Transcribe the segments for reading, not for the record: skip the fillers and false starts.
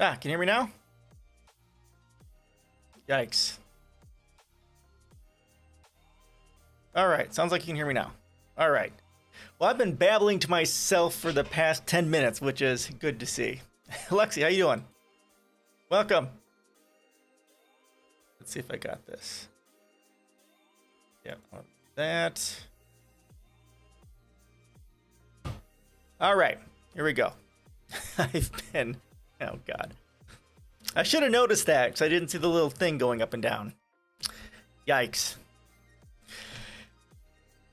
Can you hear me now? Yikes. All right, sounds like you can hear me now. All right. Well, I've been babbling to myself for the past 10 minutes, which is good to see. Lexi, how you doing? Welcome. Let's see if I got this. Yeah, that. All right, here we go. Oh God. I should have noticed that because I didn't see the little thing going up and down. Yikes.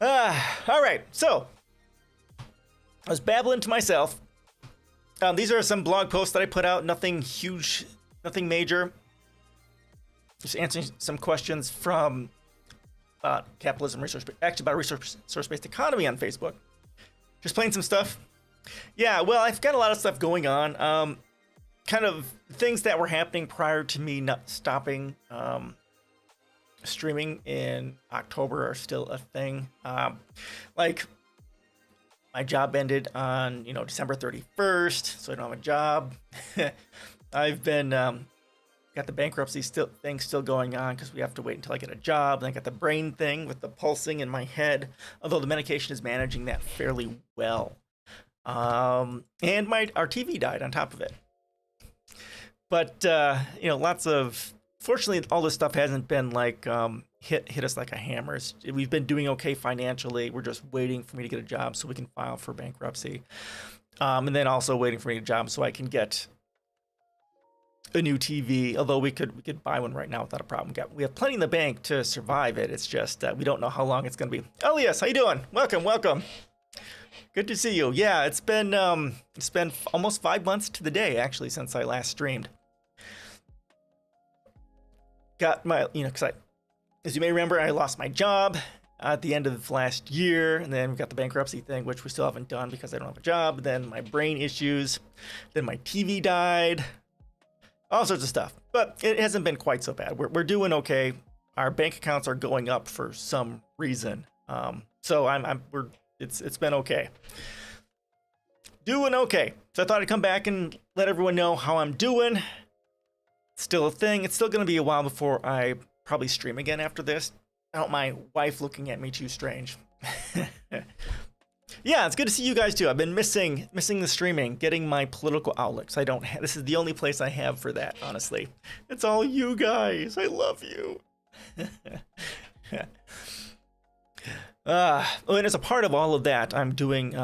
All right, so I was babbling to myself. These are some blog posts that I put out. Nothing huge, nothing major. Just answering some questions from capitalism research, actually about resource-based economy on Facebook. Just playing some stuff. Yeah, well, I've got a lot of stuff going on. Kind of things that were happening prior to me not stopping streaming in October are still a thing. Like my job ended on December 31st, so I don't have a job. I've been got the bankruptcy thing still going on because we have to wait until I get a job. And I got the brain thing with the pulsing in my head, although the medication is managing that fairly well. And our TV died on top of it. But lots of, fortunately, all this stuff hasn't been like hit us like a hammer. We've been doing okay financially. We're just waiting for me to get a job so we can file for bankruptcy, and then also waiting for me to get a job so I can get a new TV. Although we could buy one right now without a problem. We have plenty in the bank to survive it. It's just we don't know how long it's going to be. Elias, how you doing? Welcome. Good to see you. Yeah, it's been almost 5 months to the day actually since I last streamed. Got my, because as you may remember, I lost my job at the end of last year, and then we got the bankruptcy thing, which we still haven't done because I don't have a job. Then my brain issues, then my TV died, all sorts of stuff. But it hasn't been quite so bad. We're doing okay. Our bank accounts are going up for some reason. So it's been okay. Doing okay. So I thought I'd come back and let everyone know how I'm doing. Still a thing. It's still going to be a while before I probably stream again after this. I don't mind my wife looking at me too strange. Yeah, it's good to see you guys too. I've been missing the streaming, getting my political outlets. This is the only place I have for that, honestly. It's all you guys. I love you. And as a part of all of that, I'm doing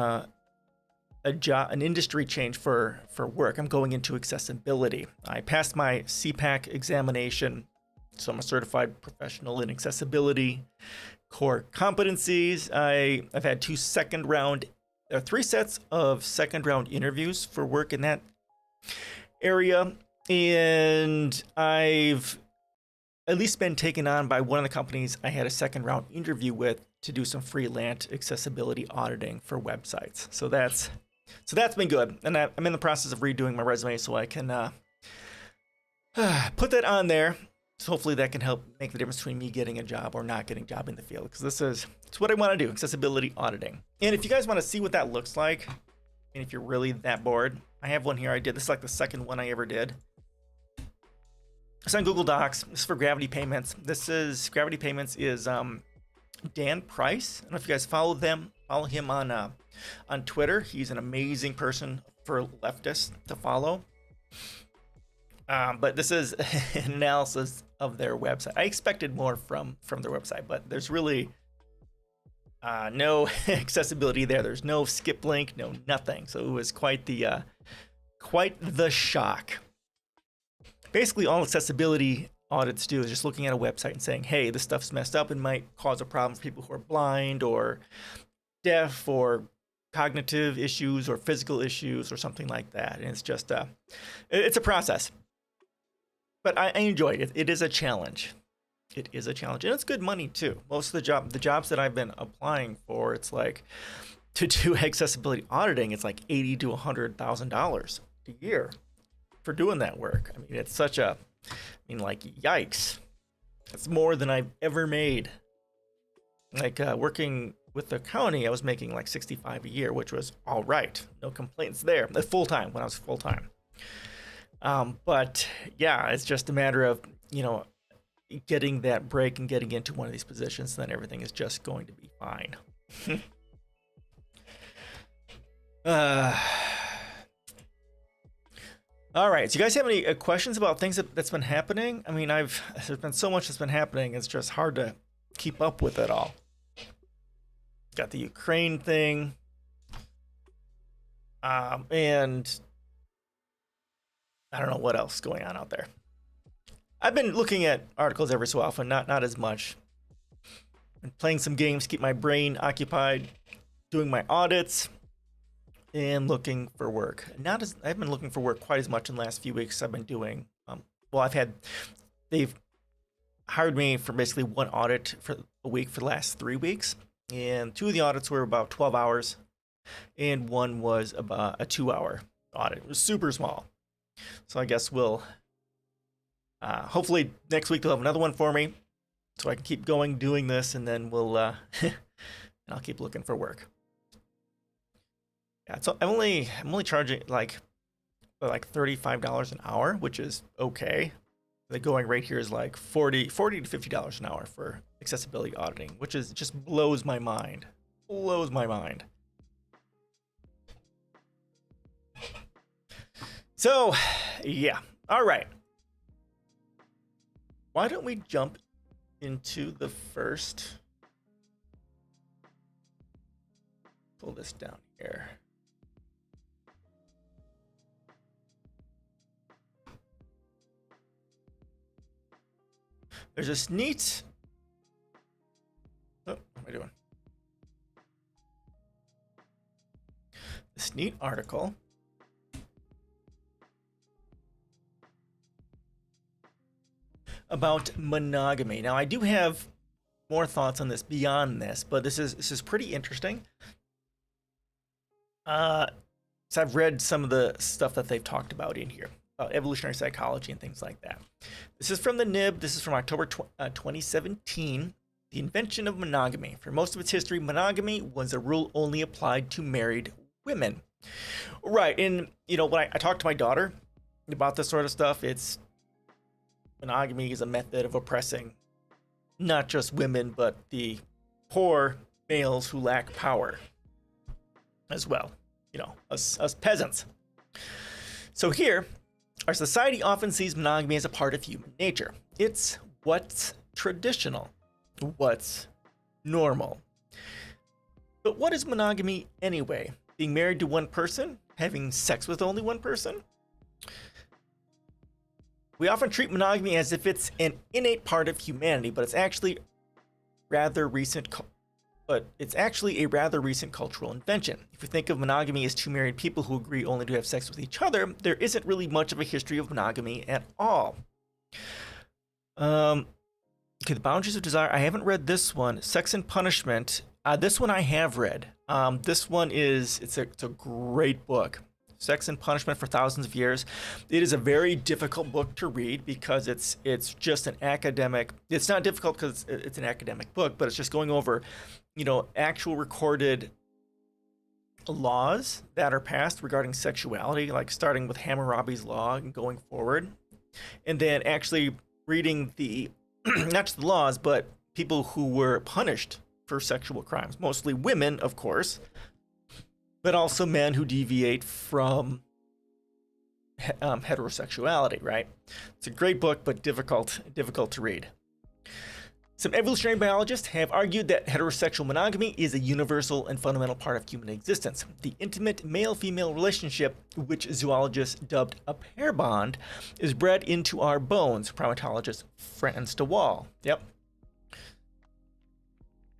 an industry change for work. I'm going into accessibility. I passed my CPAC examination, so I'm a certified professional in accessibility core competencies. I've had 3 sets of second round interviews for work in that area, and I've at least been taken on by one of the companies I had a second round interview with to do some freelance accessibility auditing for websites. So that's been good, and I'm in the process of redoing my resume so I can put that on there. So hopefully that can help make the difference between me getting a job or not getting a job in the field, because it's what I want to do, accessibility auditing. And if you guys want to see what that looks like, and if you're really that bored, I have one here I did. This is like the second one I ever did. It's on Google Docs. This is for Gravity Payments. Gravity Payments is Dan Price. I don't know if you guys follow him on Twitter. He's an amazing person for leftists to follow. But this is an analysis of their website. I expected more from their website, but there's really no accessibility there. There's no skip link, no nothing. So it was quite the shock. Basically, all accessibility audits do is just looking at a website and saying, hey, this stuff's messed up and might cause a problem for people who are blind or deaf or cognitive issues or physical issues or something like that. And it's just it's a process. But I enjoyed it. It is a challenge. And it's good money too. Most of the jobs that I've been applying for, it's like to do accessibility auditing, it's like $80,000 to $100,000 a year for doing that work. I mean, it's yikes. It's more than I've ever made. Like working with the county, I was making like $65,000 a year, which was all right. No complaints there. Full time, when I was full time. But yeah, it's just a matter of, getting that break and getting into one of these positions, then everything is just going to be fine. uh, all right. So you guys have any questions about things that's been happening? I mean, there's been so much that's been happening. It's just hard to keep up with it all. Got the Ukraine thing. And I don't know what else is going on out there. I've been looking at articles every so often, not as much. Been playing some games, keep my brain occupied, doing my audits, and looking for work. I haven't been looking for work quite as much in the last few weeks. I've been doing, they've hired me for basically one audit for a week for the last 3 weeks. And 2 of the audits were about 12 hours, and one was about a 2-hour audit. It was super small. So I guess we'll, hopefully next week they'll have another one for me so I can keep going doing this, and then we'll, and I'll keep looking for work. Yeah, so I'm only charging like $35 an hour, which is okay. The going rate here is like $40 to $50 an hour for accessibility auditing, which is just blows my mind. Blows my mind. So, yeah. All right. Why don't we jump into the first? Pull this down here. There's this neat. Oh, what am I doing? This neat article about monogamy. Now, I do have more thoughts on this beyond this, but this is pretty interesting. So I've read some of the stuff that they've talked about in here, evolutionary psychology and things like that. This is from the Nib. This is from October 2017. The invention of monogamy. For most of its history, monogamy was a rule only applied to married women. Right, and when I talk to my daughter about this sort of stuff, it's monogamy is a method of oppressing not just women, but the poor males who lack power as well. Us peasants. So here, our society often sees monogamy as a part of human nature. It's what's traditional, what's normal. But what is monogamy anyway? Being married to one person? Having sex with only one person? We often treat monogamy as if it's an innate part of humanity, but it's actually a rather recent cultural invention. If you think of monogamy as two married people who agree only to have sex with each other, there isn't really much of a history of monogamy at all. Okay, The Boundaries of Desire. I haven't read this one. Sex and Punishment. This one I have read. This one it's a great book. Sex and Punishment for Thousands of Years. It is a very difficult book to read because it's just an academic. It's not difficult because it's an academic book, but it's just going over, actual recorded laws that are passed regarding sexuality, like starting with Hammurabi's law and going forward, and then actually reading the not just the laws, but people who were punished for sexual crimes, mostly women, of course, but also men who deviate from heterosexuality, right? It's a great book, but difficult to read. Some evolutionary biologists have argued that heterosexual monogamy is a universal and fundamental part of human existence. The intimate male-female relationship, which zoologists dubbed a pair bond, is bred into our bones, primatologist Franz de Waal. Yep.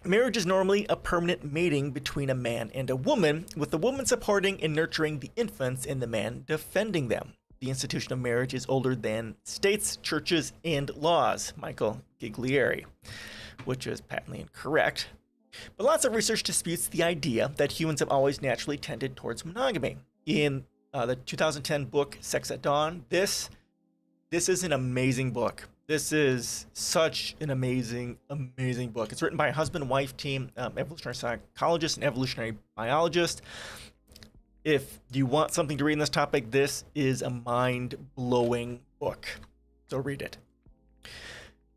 Marriage is normally a permanent mating between a man and a woman, with the woman supporting and nurturing the infants and the man defending them. The institution of marriage is older than states, churches, and laws, Michael Giglieri, which is patently incorrect. But lots of research disputes the idea that humans have always naturally tended towards monogamy. In the 2010 book, Sex at Dawn, this is an amazing book. This is such an amazing book. It's written by a husband and wife team, evolutionary psychologist and evolutionary biologist. If you want something to read in this topic, this is a mind-blowing book. So read it.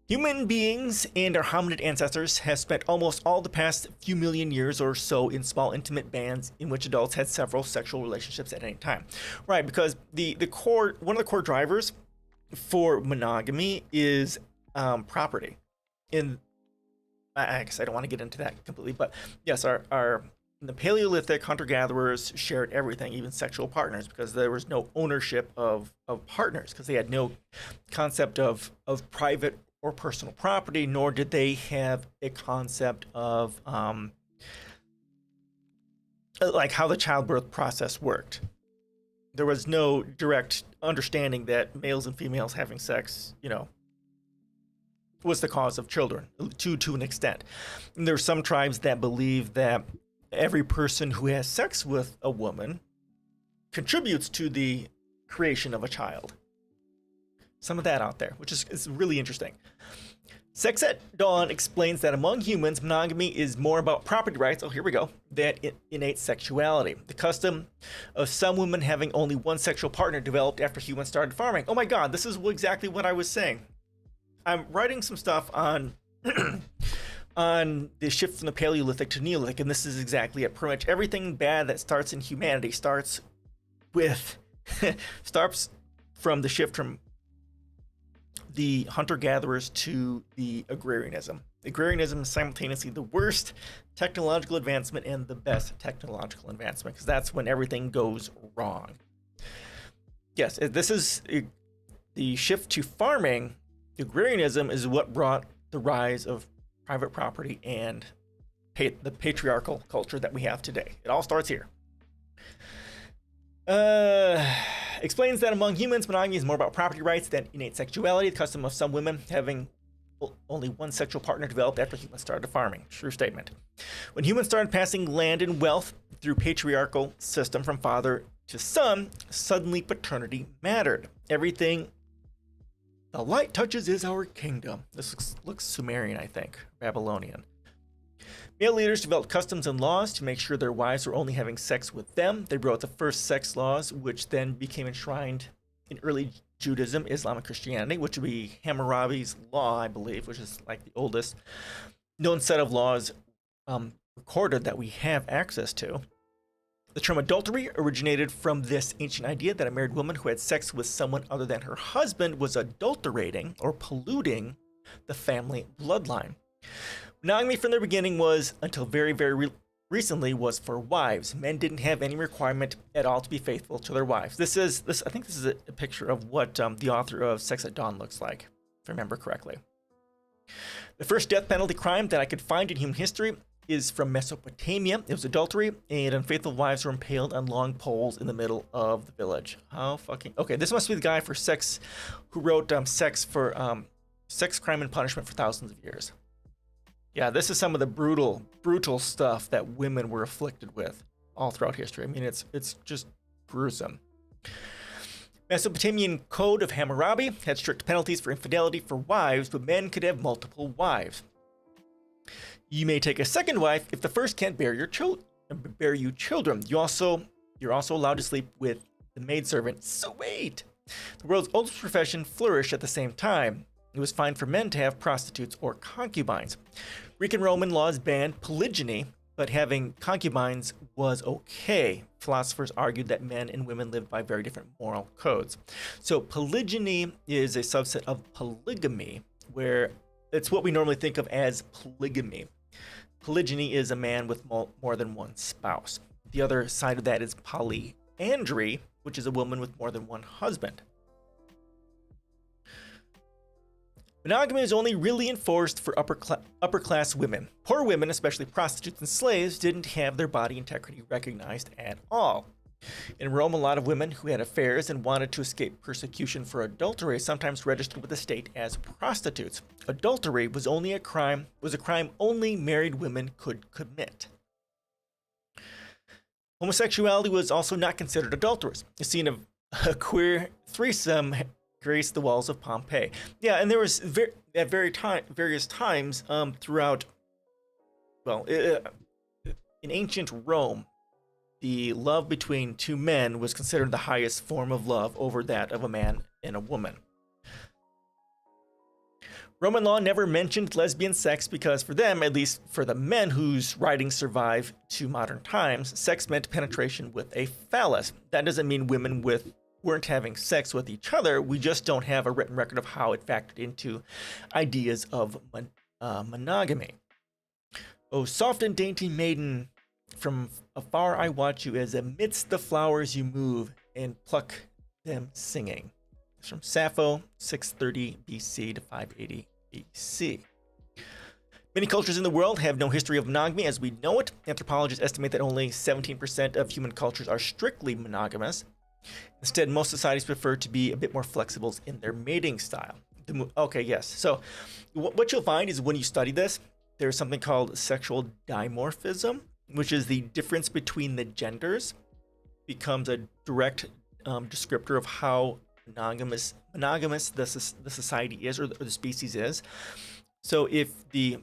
Human beings and our hominid ancestors have spent almost all the past few million years or so in small, intimate bands in which adults had several sexual relationships at any time. Right, because one of the core drivers for monogamy is property. I guess I don't want to get into that completely, but yes, our the Paleolithic hunter-gatherers shared everything, even sexual partners, because there was no ownership of partners, because they had no concept of private or personal property, nor did they have a concept of like how the childbirth process worked. There was no direct understanding that males and females having sex, was the cause of children to an extent. And there are some tribes that believe that every person who has sex with a woman contributes to the creation of a child. Some of that out there, which is really interesting. Sex at Dawn explains that among humans, monogamy is more about property rights, oh, here we go, than innate sexuality. The custom of some women having only one sexual partner developed after humans started farming. Oh my God, this is exactly what I was saying. I'm writing some stuff on on the shift from the Paleolithic to Neolithic, and this is exactly it. Pretty much everything bad that starts in humanity starts from the shift from the hunter-gatherers to the agrarianism. Agrarianism is simultaneously the worst technological advancement and the best technological advancement, because that's when everything goes wrong. Yes, this is the shift to farming. Agrarianism is what brought the rise of private property and the patriarchal culture that we have today. It all starts here. Explains that among humans, monogamy is more about property rights than innate sexuality. The custom of some women having only one sexual partner developed after humans started farming. True statement. When humans started passing land and wealth through patriarchal system from father to son, suddenly paternity mattered. Everything the light touches is our kingdom. This looks Sumerian, I think, Babylonian. Male leaders developed customs and laws to make sure their wives were only having sex with them. They wrote the first sex laws, which then became enshrined in early Judaism, Islam, and Christianity, which would be Hammurabi's law, I believe, which is like the oldest known set of laws recorded that we have access to. The term adultery originated from this ancient idea that a married woman who had sex with someone other than her husband was adulterating or polluting the family bloodline. Monogamy from the beginning was, until very, very recently, was for wives. Men didn't have any requirement at all to be faithful to their wives. I think this is a picture of what the author of Sex at Dawn looks like, if I remember correctly. The first death penalty crime that I could find in human history is from Mesopotamia. It was adultery, and unfaithful wives were impaled on long poles in the middle of the village. How fucking... Okay, this must be the guy for sex who wrote Sex Crime and Punishment for Thousands of Years. Yeah, this is some of the brutal stuff that women were afflicted with all throughout history. I mean, it's just gruesome. Mesopotamian Code of Hammurabi had strict penalties for infidelity for wives, but men could have multiple wives. You may take a second wife if the first can't bear you children. You're also allowed to sleep with the maidservant. Sweet! The world's oldest profession flourished at the same time. It was fine for men to have prostitutes or concubines. Greek and Roman laws banned polygyny, but having concubines was okay. Philosophers argued that men and women lived by very different moral codes. So polygyny is a subset of polygamy, where it's what we normally think of as polygamy. Polygyny is a man with more than one spouse. The other side of that is polyandry, which is a woman with more than one husband. Monogamy is only really enforced for upper class women. Poor women, especially prostitutes and slaves, didn't have their body integrity recognized at all. In Rome, a lot of women who had affairs and wanted to escape persecution for adultery sometimes registered with the state as prostitutes. Adultery was a crime only married women could commit. Homosexuality was also not considered adulterous. A scene of a queer threesome graced the walls of Pompeii. Yeah, and there was at various times throughout, in ancient Rome, the love between two men was considered the highest form of love over that of a man and a woman. Roman law never mentioned lesbian sex because for them, at least for the men whose writings survive to modern times, sex meant penetration with a phallus. That doesn't mean women weren't having sex with each other. We just don't have a written record of how it factored into ideas of monogamy. Oh, soft and dainty maiden, from afar I watch you as amidst the flowers you move and pluck them singing. It's from Sappho, 630 BC to 580 BC. Many cultures in the world have no history of monogamy as we know it. Anthropologists estimate that only 17% of human cultures are strictly monogamous. Instead, most societies prefer to be a bit more flexible in their mating style. Okay, yes. So what you'll find is when you study this, there's something called sexual dimorphism, which is the difference between the genders, becomes a direct descriptor of how monogamous the society is, or the species is. So if the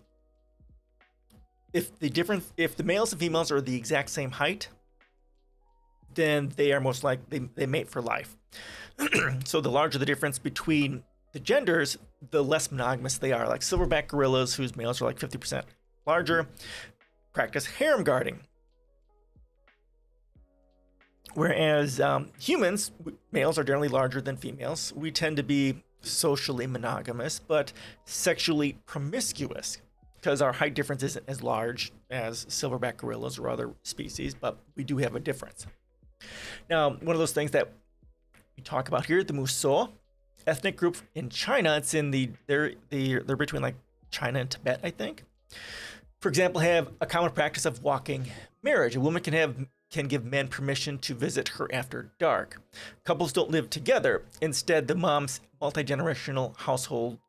males and females are the exact same height, then they are most likely they mate for life. So the larger the difference between the genders, the less monogamous they are. Like silverback gorillas, whose males are like 50% larger, practice harem guarding. Whereas humans, males are generally larger than females. We tend to be socially monogamous, but sexually promiscuous because our height difference isn't as large as silverback gorillas or other species, but we do have a difference. Now, one of those things that we talk about here, the Muso, ethnic group in China. It's in they're between like China and Tibet, I think. For example, have a common practice of walking marriage. A woman can give men permission to visit her after dark. Couples don't live together. Instead, the mom's multi-generational household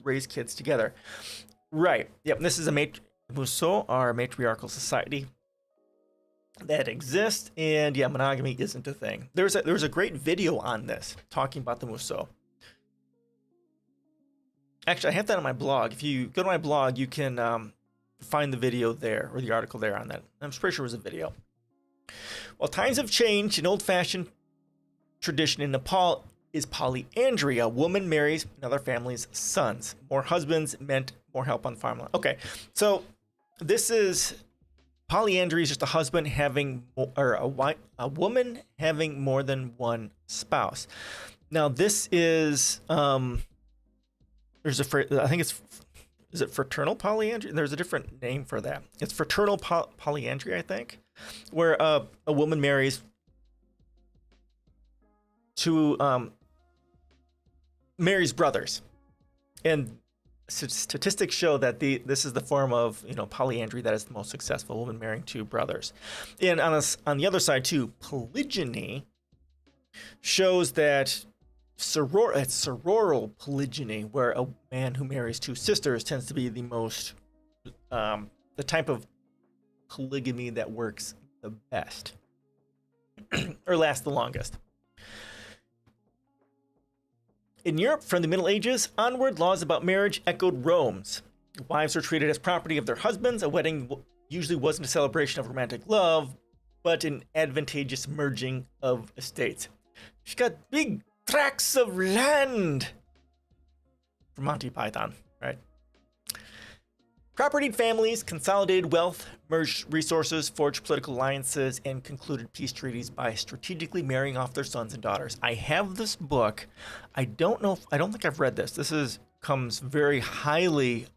raise kids together. Right. Yep. This is Muso are a matriarchal society that exists, and yeah, monogamy isn't a thing. There's a great video on this talking about the Muso. Actually, I have that on my blog. If you go to my blog, you can find the video there, or the article there on that. I'm pretty sure it was a video. While times have changed, an old-fashioned tradition in Nepal is polyandry. A woman marries another family's sons. More husbands meant more help on farmland. Okay, so this is polyandry is just a husband having, or a woman having more than one spouse. Now this is there's I think is it fraternal polyandry? There's a different name for that. It's fraternal polyandry, I think, where a woman marries marries brothers, and statistics show that this is the form of polyandry that is the most successful. A woman marrying two brothers, and on the other side too, polygyny shows that it's sororal polygyny, where a man who marries two sisters tends to be the most the type of polygamy that works the best or lasts the longest. In Europe, from the Middle Ages onward, laws about marriage echoed Rome's. Wives were treated as property of their husbands. A wedding usually wasn't a celebration of romantic love, but an advantageous merging of estates. She got big tracts of land. From Monty Python, right? Propertied families consolidated wealth, merged resources, forged political alliances, and concluded peace treaties by strategically marrying off their sons and daughters. I have this book. I don't think I've read this. This comes very highly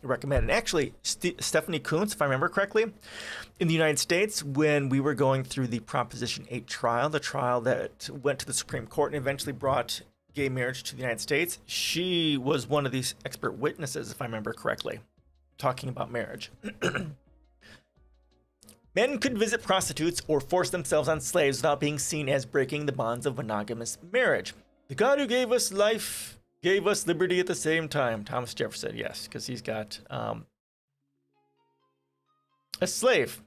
recommended. Actually, Stephanie Coontz, if I remember correctly, in the United States, when we were going through the Proposition 8 trial, the trial that went to the Supreme Court and eventually brought gay marriage to the United States, she was one of these expert witnesses, if I remember correctly, talking about marriage. Men could visit prostitutes or force themselves on slaves without being seen as breaking the bonds of monogamous marriage. The God who gave us life gave us liberty at the same time. Thomas Jefferson, yes, because he's got a slave.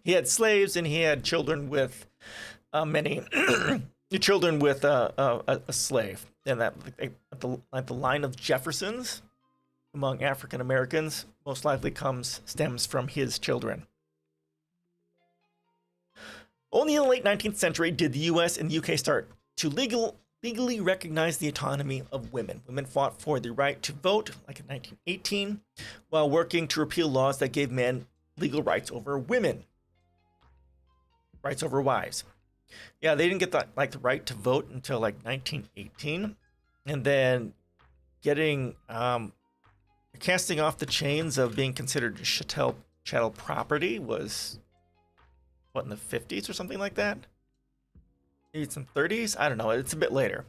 He had slaves and he had children with many children with a slave. And that like the line of Jeffersons among African Americans most likely stems from his children. Only in the late 19th century did the US and the UK start to legally recognize the autonomy of women. Women fought for the right to vote, like in 1918, while working to repeal laws that gave men legal rights over women. Rights over wives. Yeah, they didn't get the right to vote until like 1918. And then getting casting off the chains of being considered chattel property was what, in the 50s or something like that? Maybe some 30s? I don't know. It's a bit later.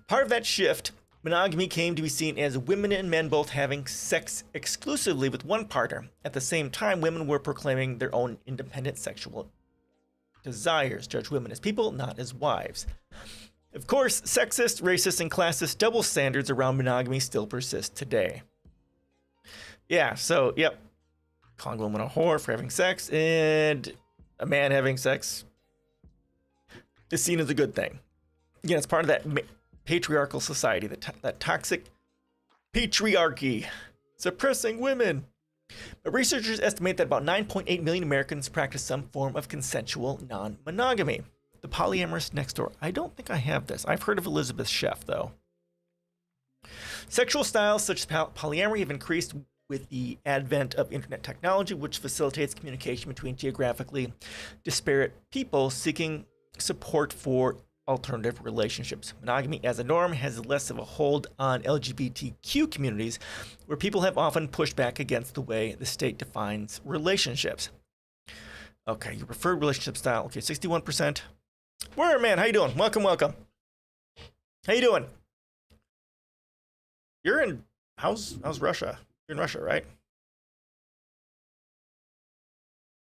Part of that shift, monogamy came to be seen as women and men both having sex exclusively with one partner. At the same time, women were proclaiming their own independent sexual desires, judge women as people, not as wives. Of course, sexist, racist, and classist double standards around monogamy still persist today. Yeah, so, yep. Calling a woman a whore for having sex, and a man having sex is seen as a good thing. Again, it's part of that patriarchal society, that toxic patriarchy, suppressing women. But researchers estimate that about 9.8 million Americans practice some form of consensual non-monogamy. The polyamorous next door. I don't think I have this. I've heard of Elizabeth Sheff, though. Sexual styles such as polyamory have increased with the advent of internet technology, which facilitates communication between geographically disparate people seeking support for alternative relationships. Monogamy as a norm has less of a hold on LGBTQ communities, where people have often pushed back against the way the state defines relationships. Okay, your preferred relationship style. Okay, 61%. Where, man? How you doing? Welcome. How you doing? You're in, how's Russia? You're in Russia, right?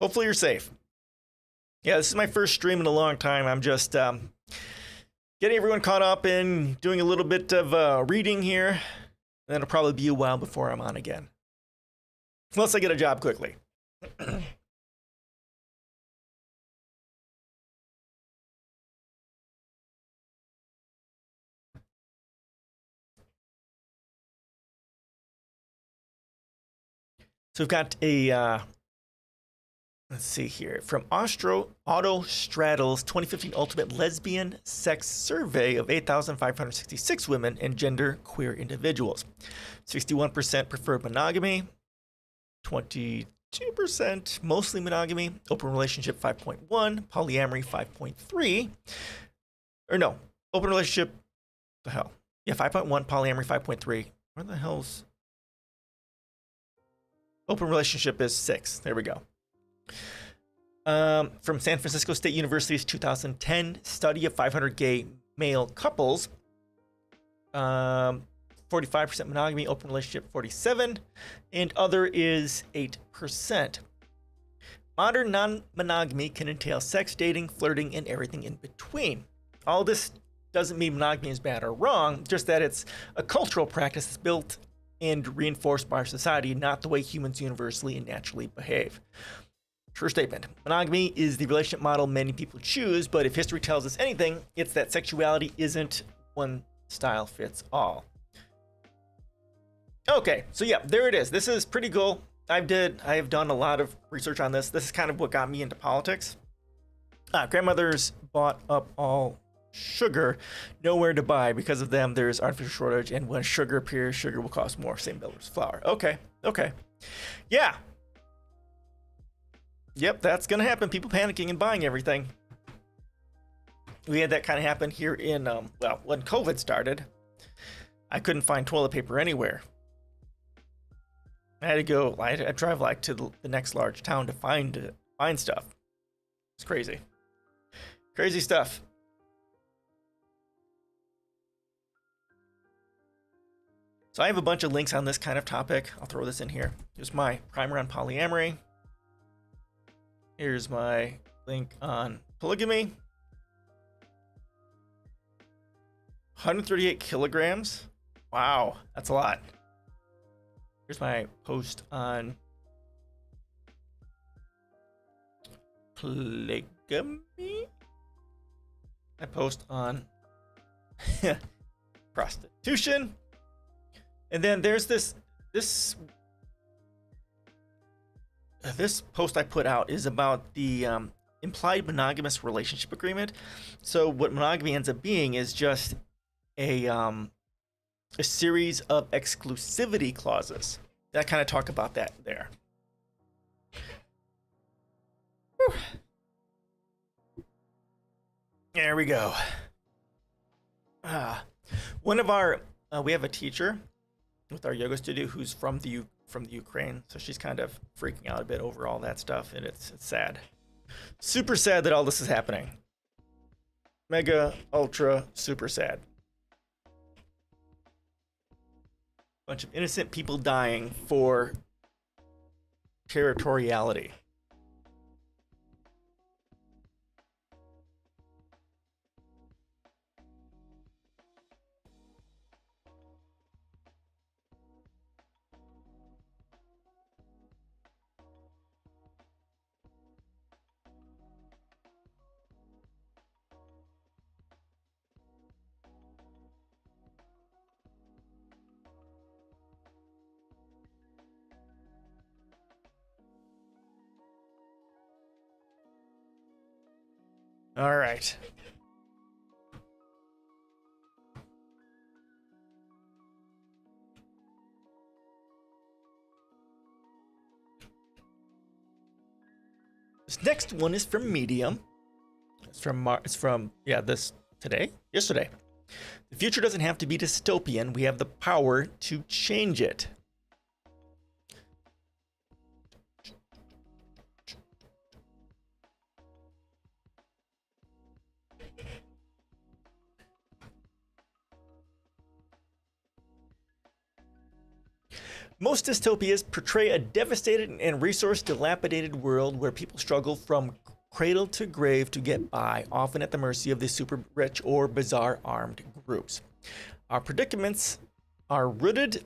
Hopefully you're safe. Yeah, this is my first stream in a long time. I'm just getting everyone caught up and doing a little bit of reading here. And then it'll probably be a while before I'm on again. Unless I get a job quickly. So we've got a, let's see here, from Autostradle's 2015 Ultimate Lesbian Sex Survey of 8,566 women and gender queer individuals. 61% preferred monogamy, 22% mostly monogamy, open relationship 5.1, polyamory 5.3, or no, open relationship, the hell? Yeah, 5.1, polyamory 5.3. Where the hell's... Open relationship is 6. There we go. From San Francisco State University's 2010 study of 500 gay male couples, 45% monogamy, open relationship 47%, and other is 8%. Modern non-monogamy can entail sex, dating, flirting, and everything in between. All this doesn't mean monogamy is bad or wrong, just that it's a cultural practice that's built and reinforced by our society, not the way humans universally and naturally behave. True statement. Monogamy is the relationship model many people choose, but if history tells us anything, it's that sexuality isn't one style fits all. Okay, so yeah, there it is. This is pretty cool. I have done a lot of research on this. This is kind of what got me into politics. Grandmothers bought up all sugar, nowhere to buy. Because of them, there's artificial shortage, and when sugar appears, sugar will cost more. Same bill as flour. Okay. Yeah. Yep, that's gonna happen. People panicking and buying everything. We had that kind of happen here in, well, when COVID started. I couldn't find toilet paper anywhere. I had to go, I had to drive like to the next large town to find stuff. It's crazy. Crazy stuff. So I have a bunch of links on this kind of topic. I'll throw this in here. Here's my primer on polyamory. Here's my link on polygamy. 138 kilograms. Wow, that's a lot. Here's my post on polygamy. I post on prostitution. And then there's this post I put out is about the implied monogamous relationship agreement. So what monogamy ends up being is just a series of exclusivity clauses. I kind of talk about that there. Whew. There we go. One of our we have a teacher with our yoga studio who's from the Ukraine, so she's kind of freaking out a bit over all that stuff, and it's sad. Super sad that all this is happening. Mega, ultra, super sad. Bunch of innocent people dying for territoriality. All right. This next one is from Medium. It's from yesterday. The future doesn't have to be dystopian. We have the power to change it. Most dystopias portray a devastated and resource-dilapidated world where people struggle from cradle to grave to get by, often at the mercy of the super rich or bizarre armed groups. Our predicaments are rooted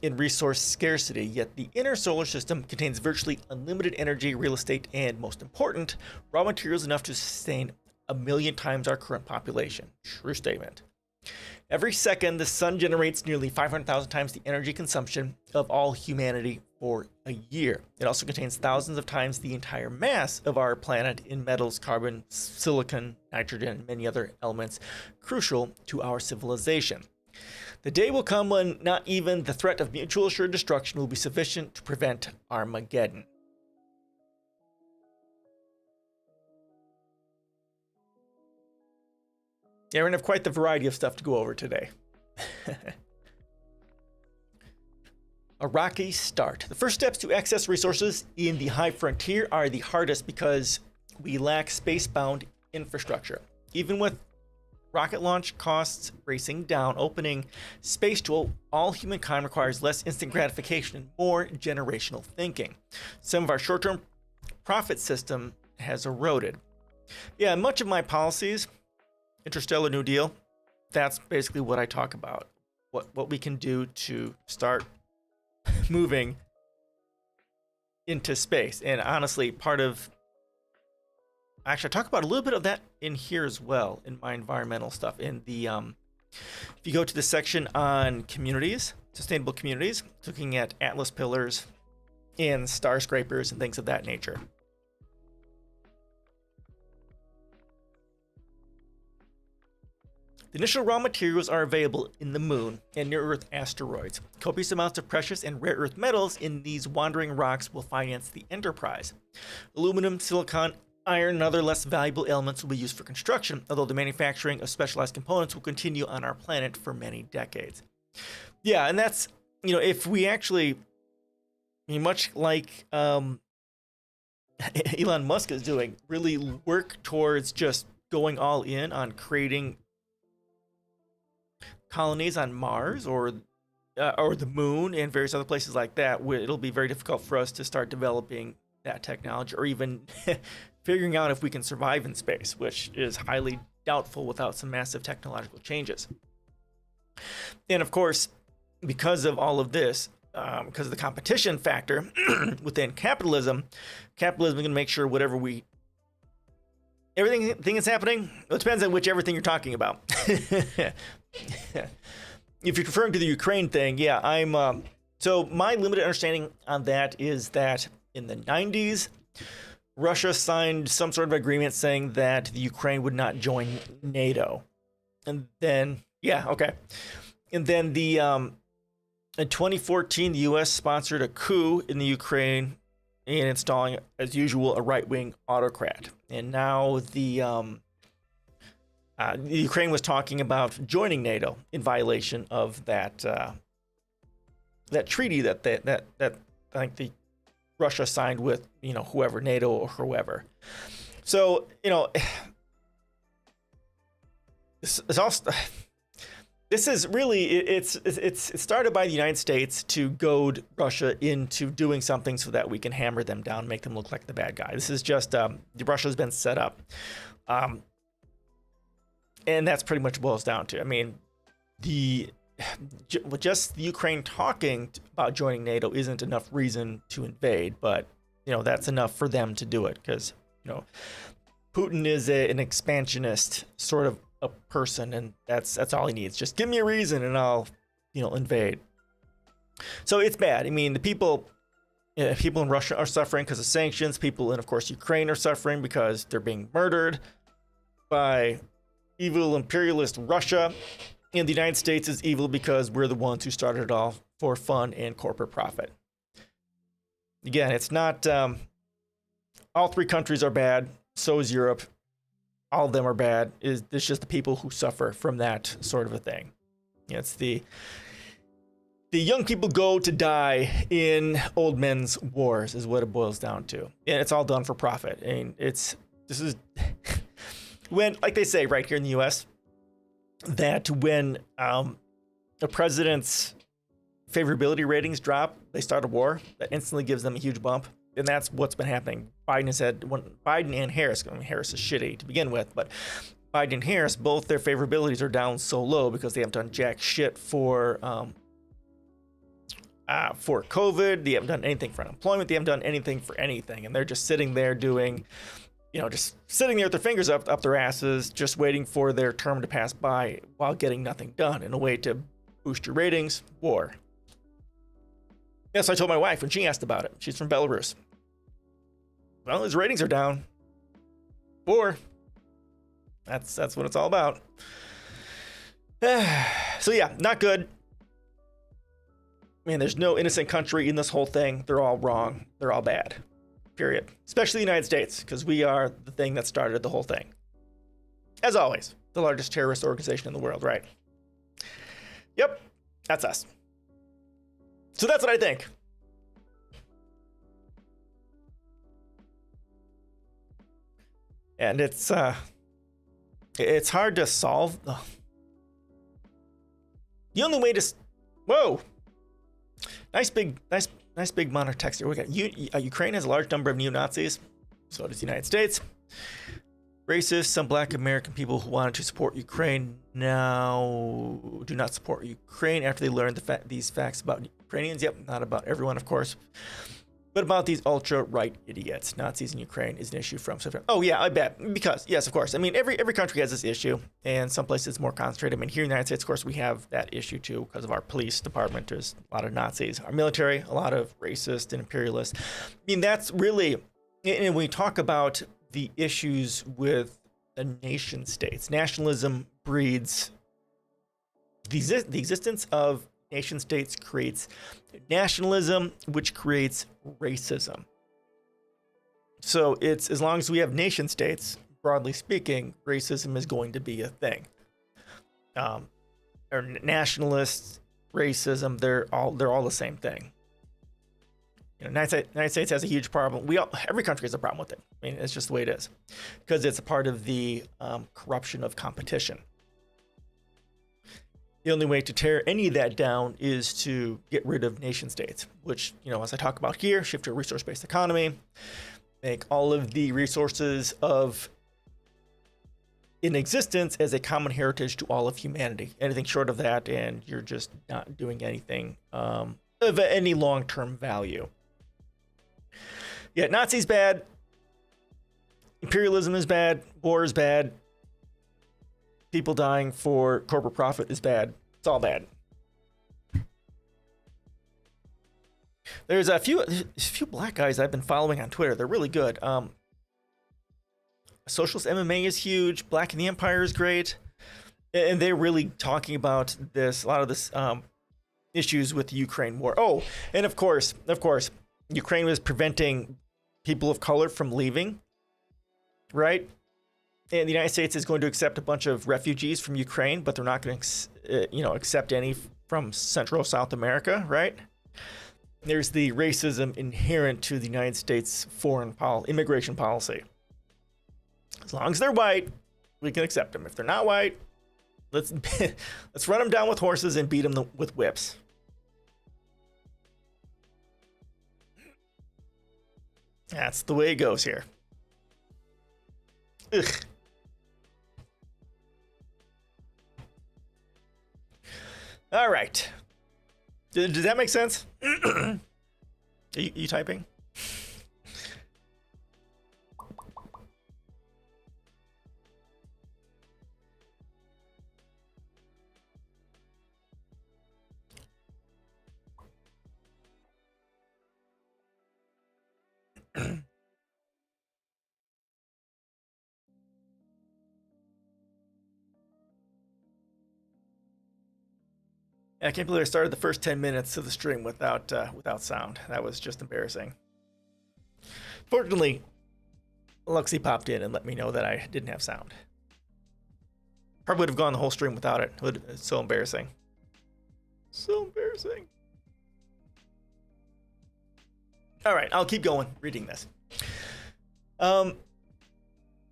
in resource scarcity, yet the inner solar system contains virtually unlimited energy, real estate, and, most important, raw materials enough to sustain 1,000,000 times our current population. True statement. Every second, the sun generates nearly 500,000 times the energy consumption of all humanity for a year. It also contains thousands of times the entire mass of our planet in metals, carbon, silicon, nitrogen, and many other elements crucial to our civilization. The day will come when not even the threat of mutual assured destruction will be sufficient to prevent Armageddon. Yeah, we're going to have quite the variety of stuff to go over today. A rocky start. The first steps to access resources in the high frontier are the hardest because we lack space-bound infrastructure. Even with rocket launch costs racing down, opening space to all humankind requires less instant gratification and more generational thinking. Some of our short-term profit system has eroded. Yeah, much of my policies, Interstellar New Deal, that's basically what I talk about. What we can do to start moving into space. And honestly, I talk about a little bit of that in here as well in my environmental stuff. In the if you go to the section on communities, sustainable communities, looking at Atlas pillars and star scrapers and things of that nature. The initial raw materials are available in the moon and near-Earth asteroids. Copious amounts of precious and rare earth metals in these wandering rocks will finance the enterprise. Aluminum, silicon, iron, and other less valuable elements will be used for construction, although the manufacturing of specialized components will continue on our planet for many decades. Yeah, and that's, if we actually, much like Elon Musk is doing, really work towards just going all in on creating colonies on Mars or the moon and various other places like that, it'll be very difficult for us to start developing that technology or even figuring out if we can survive in space, which is highly doubtful without some massive technological changes. And of course, because of all of this, because of the competition factor within capitalism is going to make sure everything that's happening, it depends on which everything you're talking about. If you're referring to the Ukraine thing, so my limited understanding on that is that in the 90s, Russia signed some sort of agreement saying that the Ukraine would not join NATO. And then, yeah, okay. And then in 2014, the U.S. sponsored a coup in the Ukraine in installing, as usual, a right-wing autocrat. And now the Ukraine was talking about joining NATO in violation of that treaty that I think the Russia signed with, whoever, NATO or whoever. So, this is really, it's started by the United States to goad Russia into doing something so that we can hammer them down, make them look like the bad guy. This is just, Russia's been set up. And that's pretty much what it boils down to. I mean, just the Ukraine talking about joining NATO isn't enough reason to invade, but that's enough for them to do it, because Putin is an expansionist sort of a person, and that's all he needs. Just give me a reason and I'll invade. So it's bad. I mean, the people in Russia are suffering because of sanctions. People in, of course, Ukraine are suffering because they're being murdered by evil imperialist Russia. And the United States is evil because we're the ones who started it all for fun and corporate profit. Again, it's not all three countries are bad. So is Europe. All of them are bad. It's just the people who suffer from that sort of a thing. It's the young people go to die in old men's wars is what it boils down to. And it's all done for profit. I mean, this is when, like they say right here in the U.S., that when a president's favorability ratings drop, they start a war. That instantly gives them a huge bump. And that's what's been happening. Biden and Harris, I mean, Harris is shitty to begin with, but Biden and Harris, both their favorabilities are down so low because they haven't done jack shit for COVID. They haven't done anything for unemployment. They haven't done anything for anything. And they're just sitting there doing, just sitting there with their fingers up their asses, just waiting for their term to pass by while getting nothing done. In a way to boost your ratings, war. Yes, I told my wife when she asked about it. She's from Belarus. Well, his ratings are down. War. That's what it's all about. So yeah, not good. Man, there's no innocent country in this whole thing. They're all wrong. They're all bad. Period. Especially the United States, because we are the thing that started the whole thing. As always, the largest terrorist organization in the world, right? Yep, that's us. So that's what I think. And it's hard to solve. The only way to, whoa, nice big monitor text here. We got Ukraine has a large number of neo-Nazis. So does the United States. Racist. Some Black American people who wanted to support Ukraine now do not support Ukraine after they learned these facts about Ukrainians. Yep, not about everyone, of course, but about these ultra-right idiots. Nazis in Ukraine is an issue from. Oh yeah, I bet. Because yes, of course. I mean, every country has this issue, and some places it's more concentrated. I mean, here in the United States, of course, we have that issue too because of our police department. There's a lot of Nazis. Our military, a lot of racist and imperialist. I mean, that's really, and when we talk about the issues with the nation states, nationalism breeds the existence of nation states creates nationalism, which creates racism. So it's, as long as we have nation states, broadly speaking, racism is going to be a thing. Or nationalists, racism, they're all the same thing. United States has a huge problem. Every country has a problem with it. I mean, it's just the way it is, because it's a part of the corruption of competition. The only way to tear any of that down is to get rid of nation states, which, as I talk about here, shift to a resource-based economy, make all of the resources in existence as a common heritage to all of humanity. Anything short of that, and you're just not doing anything of any long-term value. Yeah, Nazis bad. Imperialism is bad. War is bad. People dying for corporate profit is bad. It's all bad. There's a few black guys I've been following on Twitter. They're really good. Socialist MMA is huge. Black in the Empire is great, and they're really talking about this, a lot of this issues with the Ukraine war. Oh, and of course, Ukraine was preventing people of color from leaving, right? And the United States is going to accept a bunch of refugees from Ukraine, but they're not going to, accept any from Central South America, right? There's the racism inherent to the United States immigration policy. As long as they're white, we can accept them. If they're not white, let's run them down with horses and beat them with whips. That's the way it goes here. Ugh. All right. Did that make sense? Are you typing? I can't believe I started the first 10 minutes of the stream without sound. That was just embarrassing. Fortunately, Luxie popped in and let me know that I didn't have sound. Probably would have gone the whole stream without it. It's so embarrassing. So embarrassing. All right, I'll keep going reading this. Blah,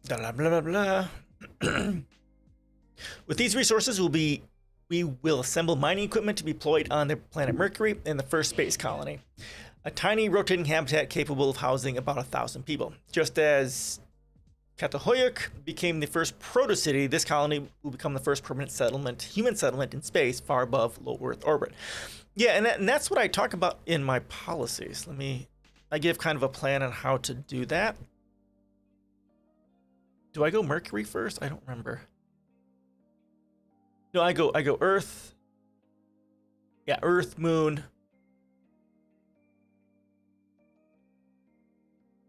blah, blah, blah. With these resources, we will assemble mining equipment to be deployed on the planet Mercury in the first space colony. A tiny rotating habitat capable of housing about 1,000 people. Just as Katahoyuk became the first proto-city, this colony will become the first permanent human settlement in space far above low Earth orbit. Yeah, and that's what I talk about in my policies. I give kind of a plan on how to do that. Do I go Mercury first? I don't remember. No, I go Earth. Yeah, Earth, Moon.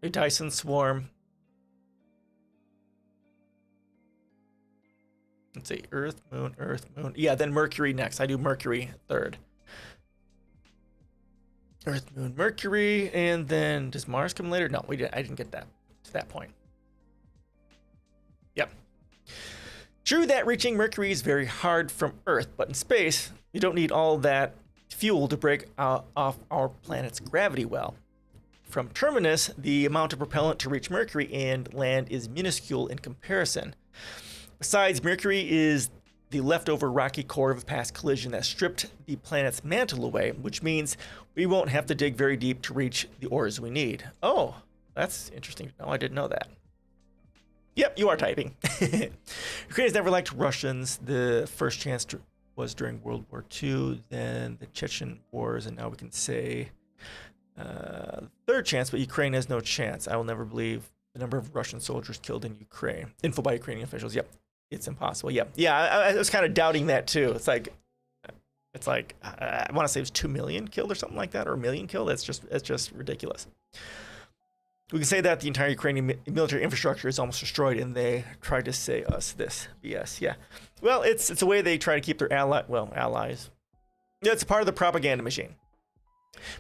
A Dyson swarm. Let's see, Earth, Moon. Yeah, then Mercury next. I do Mercury third. Earth, Moon, Mercury, and then does Mars come later? No, I didn't get that to that point. Yep. True that reaching Mercury is very hard from Earth, but in space, you don't need all that fuel to break off our planet's gravity well. From Terminus, the amount of propellant to reach Mercury and land is minuscule in comparison. Besides, Mercury is the leftover rocky core of a past collision that stripped the planet's mantle away, which means we won't have to dig very deep to reach the ores we need. Oh, that's interesting to know. I didn't know that. Yep, you are typing. Ukrainians never liked Russians. The first chance was during World War II, then the Chechen Wars, and now we can say third chance, but Ukraine has no chance. I will never believe the number of Russian soldiers killed in Ukraine. Info by Ukrainian officials. Yep, it's impossible. Yep. Yeah, I was kind of doubting that too. It's like I want to say it was 2 million killed or something like that, or a million killed. That's just ridiculous. We can say that the entire Ukrainian military infrastructure is almost destroyed, and they tried to say us this BS. Yeah, well, it's a way they try to keep their allies. Yeah, it's a part of the propaganda machine.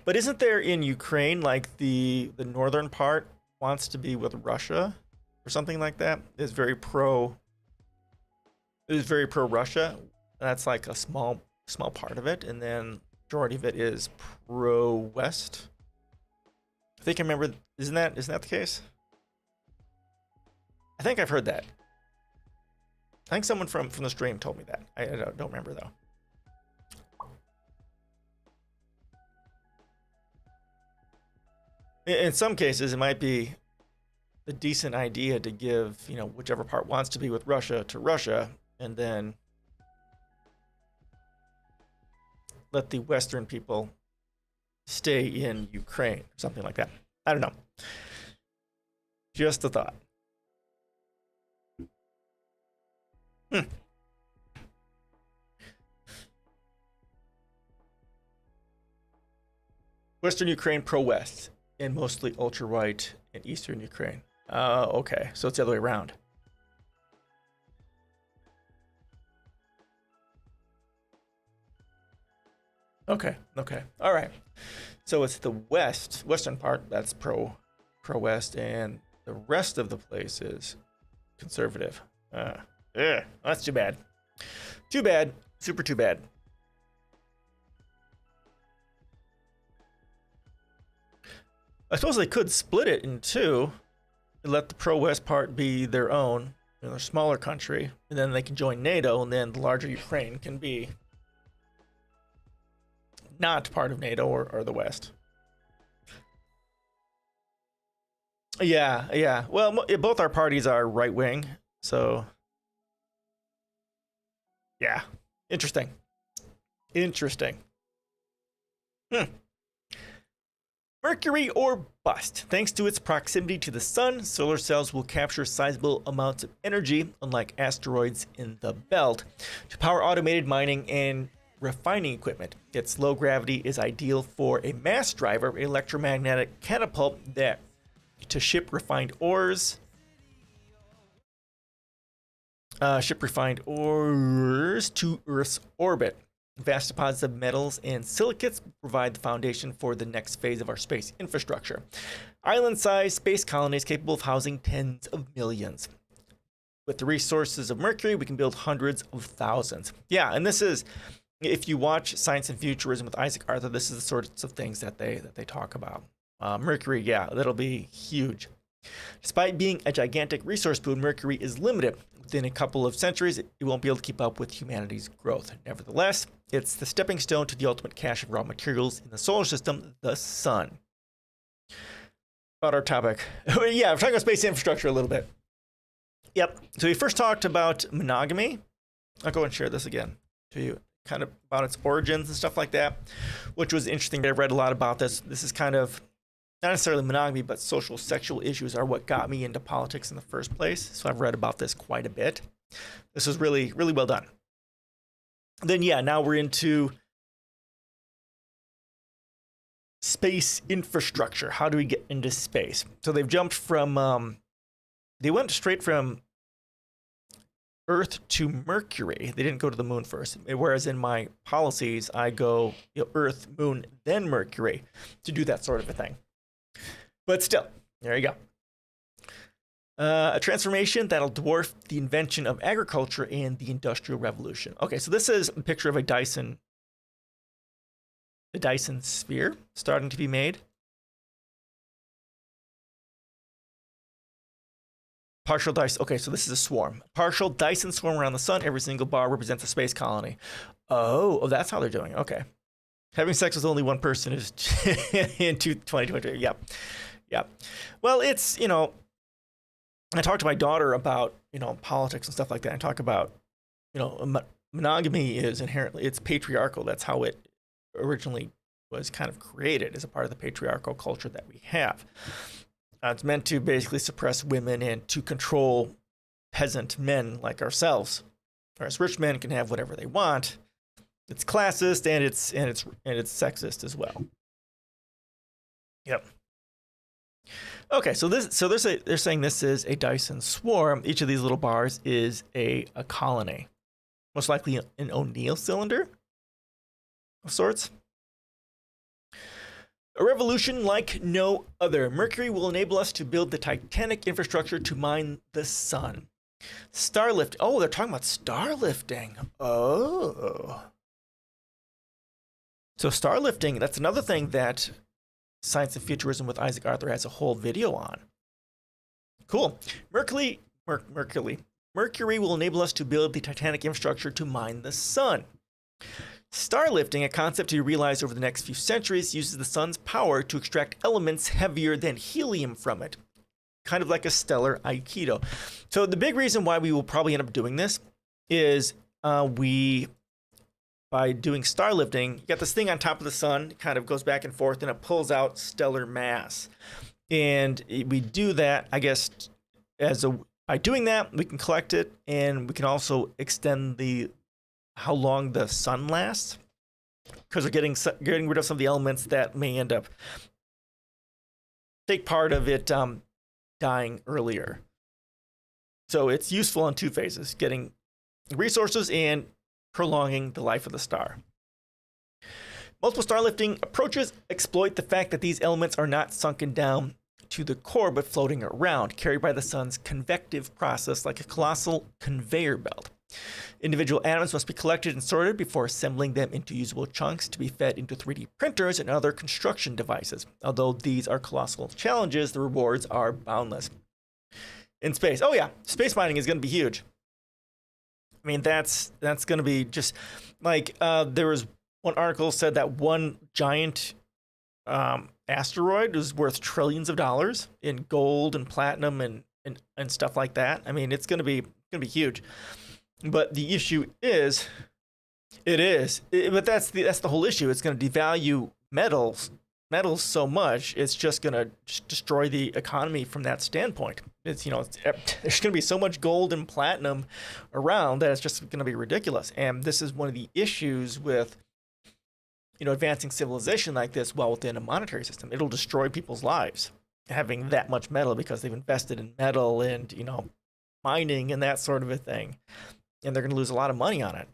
But isn't there in Ukraine, like the northern part wants to be with Russia or something like that? It's very pro Russia. That's like a small part of it, and then majority of it is pro West. I think I remember. Isn't that the case? I think I've heard that. I think someone from the stream told me that. I don't remember though. In some cases, it might be a decent idea to give, whichever part wants to be with Russia to Russia, and then let the Western people stay in Ukraine, or something like that. I don't know. Just a thought. Western Ukraine pro-West, and mostly ultra-right in Eastern Ukraine. Okay, so it's the other way around. Okay, okay, all right. So it's the western part that's pro-west, and the rest of the place is conservative. That's too bad. Too bad. Super too bad. I suppose they could split it in two and let the pro-west part be their own, their smaller country, and then they can join NATO, and then the larger Ukraine can be not part of NATO or the West. Yeah. Well, both our parties are right wing, so yeah, interesting. Mercury or bust. Thanks to its proximity to the sun, solar cells will capture sizable amounts of energy, unlike asteroids in the belt, to power automated mining and refining equipment. Its low gravity is ideal for a mass driver electromagnetic catapult that to ship refined ores to Earth's orbit. Vast deposits of metals and silicates provide the foundation for the next phase of our space infrastructure. Island-sized space colonies capable of housing tens of millions. With the resources of Mercury, we can build hundreds of thousands. Yeah, and this is, if you watch Science and Futurism with Isaac Arthur, this is the sorts of things that they talk about. Mercury, yeah, that'll be huge. Despite being a gigantic resource boon, Mercury is limited. Within a couple of centuries, it won't be able to keep up with humanity's growth. Nevertheless, it's the stepping stone to the ultimate cache of raw materials in the solar system, the sun. About our topic. Yeah, we're talking about space infrastructure a little bit. Yep. So we first talked about monogamy. I'll go and share this again to you, kind of about its origins and stuff like that, which was interesting. I've read a lot about this. This is kind of not necessarily monogamy, but social sexual issues are what got me into politics in the first place. So I've read about this quite a bit. This is really, really well done. Then, yeah, now we're into space infrastructure. How do we get into space? So they've jumped from, they went straight from Earth to Mercury. They didn't go to the moon first. Whereas in my policies, I go Earth, moon, then Mercury to do that sort of a thing. But still, there you go. A transformation that'll dwarf the invention of agriculture and the Industrial Revolution. Okay, so this is a picture of a Dyson sphere starting to be made. Partial Dyson. Okay, so this is a swarm. Partial Dyson swarm around the sun. Every single bar represents a space colony. Oh, that's how they're doing it. Okay. Having sex with only one person is in 2020. Yep. Well, it's, I talked to my daughter about, politics and stuff like that. I talk about, monogamy is inherently, it's patriarchal. That's how it originally was kind of created, as a part of the patriarchal culture that we have. It's meant to basically suppress women and to control peasant men like ourselves. Whereas rich men can have whatever they want. It's classist and it's sexist as well. Yep. Okay, so they're saying this is a Dyson swarm. Each of these little bars is a colony, most likely an O'Neill cylinder of sorts. A revolution like no other. Mercury will enable us to build the titanic infrastructure to mine the sun. Starlift. Oh, they're talking about starlifting. Oh. So starlifting, that's another thing that Science and Futurism with Isaac Arthur has a whole video on. Cool. Mercury will enable us to build the titanic infrastructure to mine the sun. Starlifting, a concept to be realized over the next few centuries, uses the sun's power to extract elements heavier than helium from it. Kind of like a stellar aikido. So the big reason why we will probably end up doing this is by doing starlifting, you got this thing on top of the sun, it kind of goes back and forth, and it pulls out stellar mass. And we do that, I guess, by doing that, we can collect it, and we can also extend how long the sun lasts, because we're getting rid of some of the elements that may end up take part of it dying earlier. So it's useful on two phases, getting resources and prolonging the life of the star. Multiple star lifting approaches exploit the fact that these elements are not sunken down to the core but floating around, carried by the sun's convective process like a colossal conveyor belt. Individual atoms must be collected and sorted before assembling them into usable chunks to be fed into 3D printers and other construction devices. Although these are colossal challenges, the rewards are boundless. In space, oh yeah, space mining is going to be huge. I mean, that's going to be just like there was one article said that one giant asteroid was worth trillions of dollars in gold and platinum and stuff like that. I mean, it's going to be huge. But the issue is, but that's the whole issue. It's going to devalue metals so much. It's just going to destroy the economy from that standpoint. There's going to be so much gold and platinum around that it's just going to be ridiculous. And this is one of the issues with advancing civilization like this while within a monetary system. It'll destroy people's lives having that much metal because they've invested in metal and mining and that sort of a thing. And they're going to lose a lot of money on it.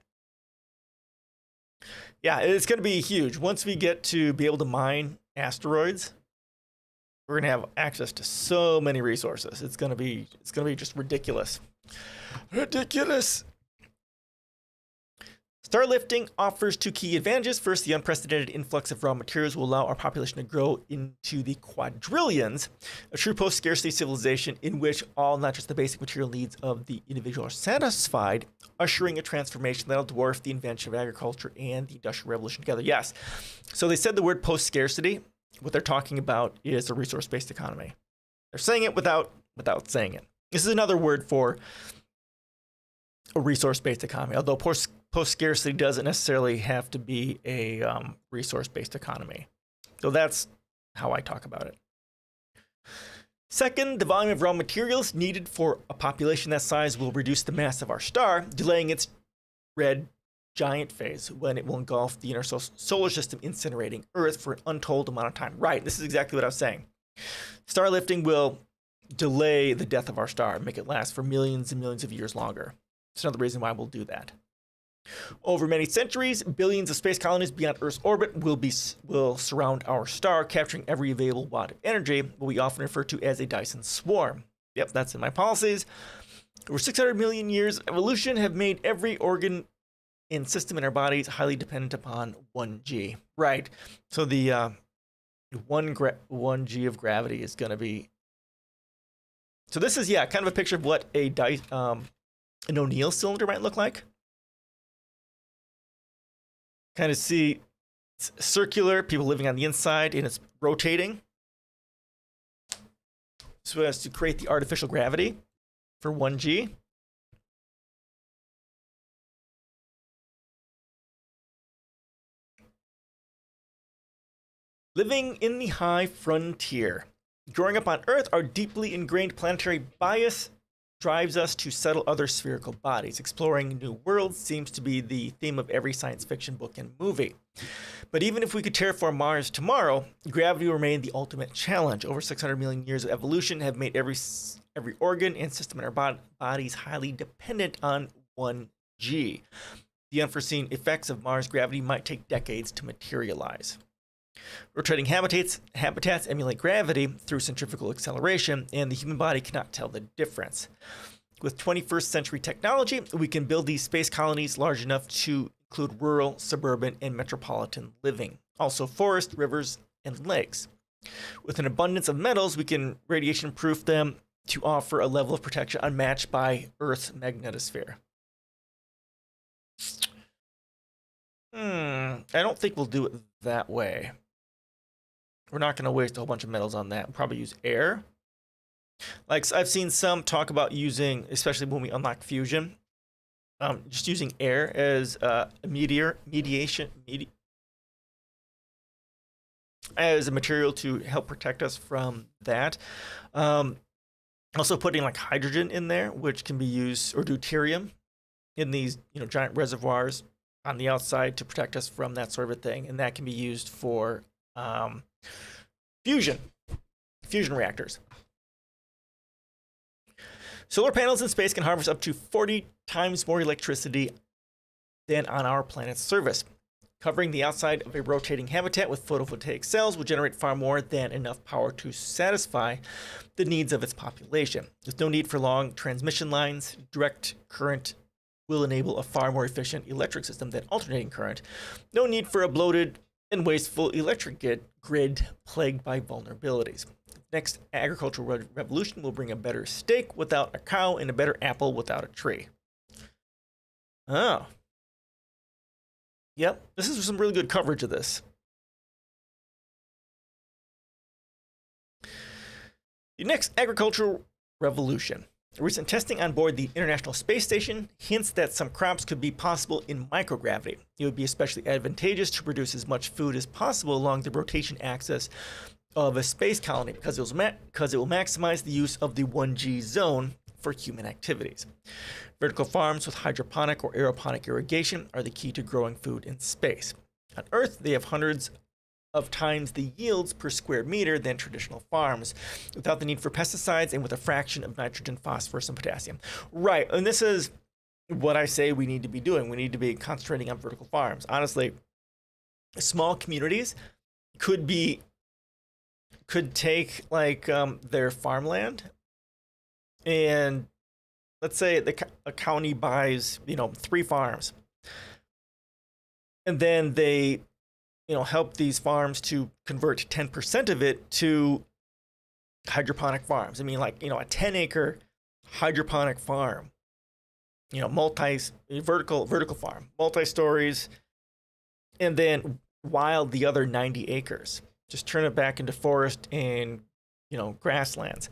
Yeah, it's going to be huge. Once we get to be able to mine asteroids, we're going to have access to so many resources. It's going to be just ridiculous. Ridiculous. Star lifting offers two key advantages. First, the unprecedented influx of raw materials will allow our population to grow into the quadrillions, a true post-scarcity civilization in which all, not just the basic material needs of the individual, are satisfied, ushering a transformation that'll dwarf the invention of agriculture and the Industrial Revolution together. Yes. So they said the word post-scarcity. What they're talking about is a resource-based economy. They're saying it without saying it. This is another word for a resource-based economy, although post-scarcity doesn't necessarily have to be a resource-based economy. So that's how I talk about it. Second, the volume of raw materials needed for a population that size will reduce the mass of our star, delaying its red giant phase when it will engulf the inner solar system, incinerating Earth for an untold amount of time. Right, this is exactly what I was saying. Star lifting will delay the death of our star, make it last for millions and millions of years longer. It's another reason why we'll do that. Over many centuries, billions of space colonies beyond Earth's orbit will surround our star, capturing every available watt of energy, what we often refer to as a Dyson swarm. Yep, that's in my policies. Over 600 million years of evolution have made every organ and system in our bodies highly dependent upon 1G. Right. So the 1G of gravity is going to be. So this is kind of a picture of what an O'Neill cylinder might look like. Kind of see it's circular, people living on the inside, and it's rotating so as to create the artificial gravity for 1G. Living in the high frontier. Growing up on Earth, our deeply ingrained planetary bias drives us to settle other spherical bodies. Exploring new worlds seems to be the theme of every science fiction book and movie. But even if we could terraform Mars tomorrow, gravity will remain the ultimate challenge. Over 600 million years of evolution have made every organ and system in our bodies highly dependent on 1G. The unforeseen effects of Mars gravity might take decades to materialize. Rotating habitats emulate gravity through centrifugal acceleration, and the human body cannot tell the difference. With 21st century technology, we can build these space colonies large enough to include rural, suburban, and metropolitan living. Also forests, rivers, and lakes. With an abundance of metals, we can radiation-proof them to offer a level of protection unmatched by Earth's magnetosphere. I don't think we'll do it that way. We're not going to waste a whole bunch of metals on that. We'll probably use air. Like I've seen some talk about using, especially when we unlock fusion, just using air as as a material to help protect us from that. Also putting like hydrogen in there, which can be used, or deuterium in these giant reservoirs on the outside to protect us from that sort of a thing, and that can be used for fusion reactors. Solar panels in space can harvest up to 40 times more electricity than on our planet's surface. Covering the outside of a rotating habitat with photovoltaic cells will generate far more than enough power to satisfy the needs of its population. There's no need for long transmission lines. Direct current will enable a far more efficient electric system than alternating current. No need for a bloated and wasteful electric grid plagued by vulnerabilities. Next agricultural revolution will bring a better steak without a cow and a better apple without a tree. Oh. Yep, this is some really good coverage of this. The next agricultural revolution. Recent testing on board the International Space Station hints that some crops could be possible in microgravity. It would be especially advantageous to produce as much food as possible along the rotation axis of a space colony because it will maximize the use of the 1G zone for human activities. Vertical farms with hydroponic or aeroponic irrigation are the key to growing food in space. On Earth, they have hundreds of times the yields per square meter than traditional farms, without the need for pesticides and with a fraction of nitrogen, phosphorus, and potassium. Right, and this is what I say we need to be doing. We need to be concentrating on vertical farms. Honestly, small communities could take like their farmland, and let's say a county buys 3 farms, and then they help these farms to convert 10% of it to hydroponic farms. I mean, like, a 10-acre hydroponic farm, vertical farm, multi-stories, and then wild the other 90 acres. Just turn it back into forest and, grasslands.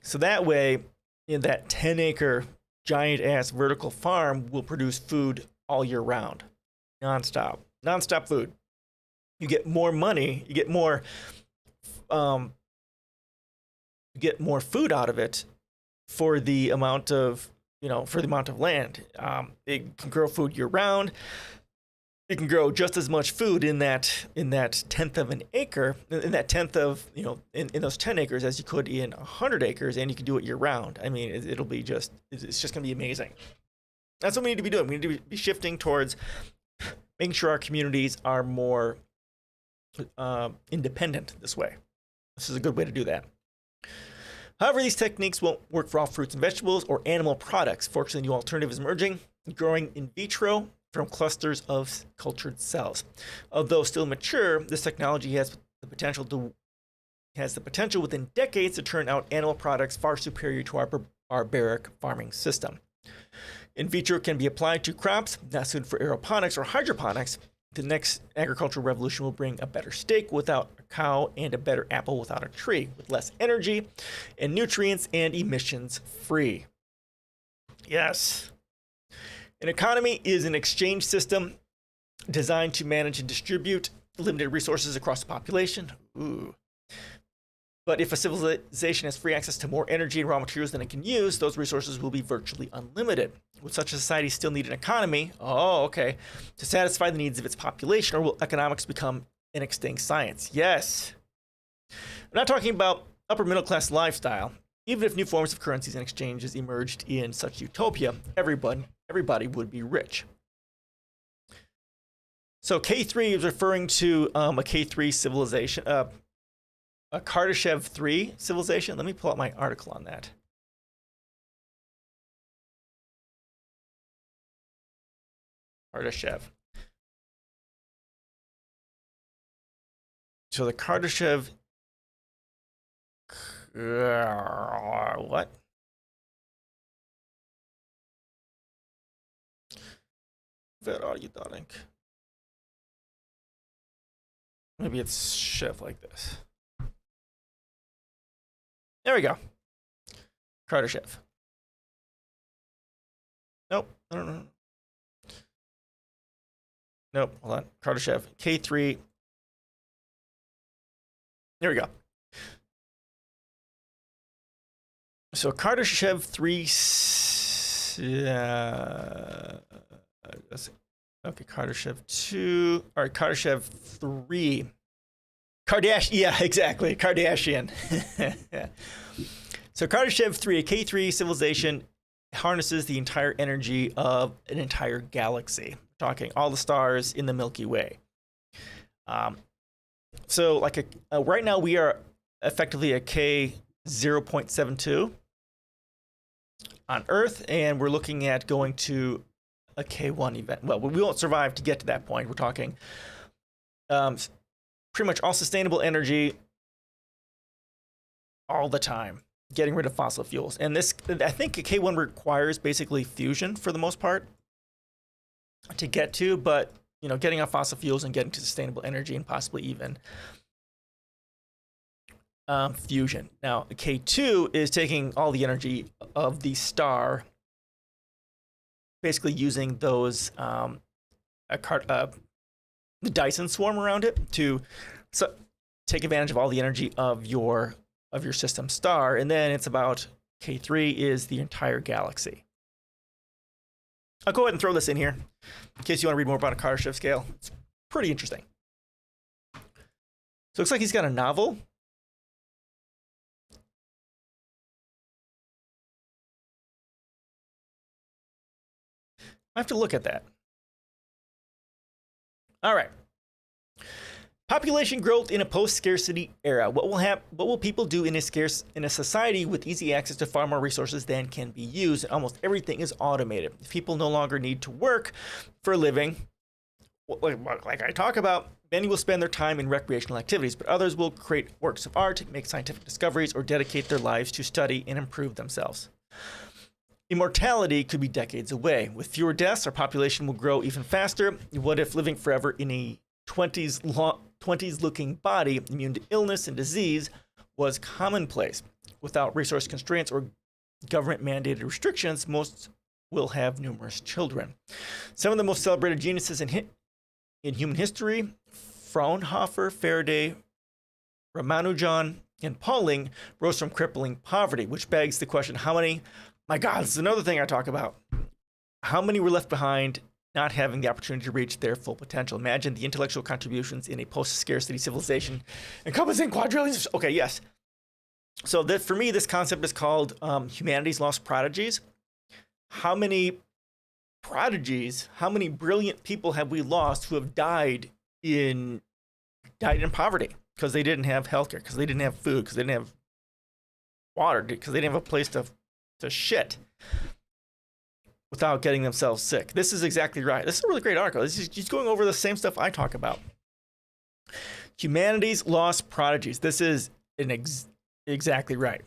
So that way, that 10-acre giant-ass vertical farm will produce food all year round, nonstop food. You get more money, you get more food out of it for the amount of land. It can grow food year round. It can grow just as much food in that 10th of an acre, in that 10th of in those 10 acres as you could in 100 acres, and you can do it year round. I mean, it's just gonna be amazing. That's what we need to be doing. We need to be shifting towards making sure our communities are more independent this way. This is a good way to do that. However, these techniques won't work for all fruits and vegetables or animal products. Fortunately, new alternatives emerging, growing in vitro from clusters of cultured cells. Although still mature, this technology has the potential within decades to turn out animal products far superior to our barbaric farming system. In vitro can be applied to crops not suited for aeroponics or hydroponics. The next agricultural revolution will bring a better steak without a cow and a better apple without a tree, with less energy and nutrients and emissions free. Yes. An economy is an exchange system designed to manage and distribute limited resources across the population. Ooh. But if a civilization has free access to more energy and raw materials than it can use, those resources will be virtually unlimited. Would such a society still need an economy? Oh, okay. To satisfy the needs of its population, or will economics become an extinct science? Yes. I'm not talking about upper middle class lifestyle. Even if new forms of currencies and exchanges emerged in such utopia, everybody would be rich. So K3 is referring to a K3 civilization, a Kardashev 3 civilization. Let me pull out my article on that. Kardashev. So the Kardashev, what? Where are you, darling? Maybe it's Chev like this. There we go. Kardashev. Nope, I don't know. Nope, hold on. Kardashev. K3. There we go. So Kardashev 3. Okay, Kardashev 2. All right, Kardashev 3. Kardashian. Yeah, exactly. Kardashian. So Kardashev 3, a K3 civilization, harnesses the entire energy of an entire galaxy. We're talking all the stars in the Milky Way. So like right now we are effectively a K 0.72 on Earth, and we're looking at going to a K1 event. Well, we won't survive to get to that point. We're talking pretty much all sustainable energy all the time, getting rid of fossil fuels. And this, I think a K1 requires basically fusion for the most part to get to, but you know, getting off fossil fuels and getting to sustainable energy and possibly even fusion. Now, K2 is taking all the energy of the star, basically using those the Dyson swarm around it to take advantage of all the energy of your system star. And then it's about K3 is the entire galaxy. I'll go ahead and throw this in here in case you want to read more about a Kardashev scale. It's pretty interesting. So it looks like he's got a novel. I have to look at that. All right. Population growth in a post-scarcity era. What will people do in a society with easy access to far more resources than can be used? Almost everything is automated. If people no longer need to work for a living, like I talk about, many will spend their time in recreational activities, but others will create works of art, make scientific discoveries, or dedicate their lives to study and improve themselves. Immortality could be decades away. With fewer deaths, our population will grow even faster. What if living forever in a 20s looking body, immune to illness and disease, was commonplace? Without resource constraints or government mandated restrictions, most will have numerous children. Some of the most celebrated geniuses in human history, Fraunhofer, Faraday, Ramanujan, and Pauling, rose from crippling poverty, which begs the question, how many, my God, this is another thing I talk about, how many were left behind not having the opportunity to reach their full potential? Imagine the intellectual contributions in a post-scarcity civilization encompassing quadrillions. Okay, yes. So that for me, this concept is called humanity's lost prodigies. How many prodigies, how many brilliant people have we lost who have died in poverty because they didn't have healthcare, because they didn't have food, because they didn't have water, because they didn't have a place to shit without getting themselves sick. This is exactly right. This is a really great article. This is just going over the same stuff I talk about. Humanity's lost prodigies. This is exactly right.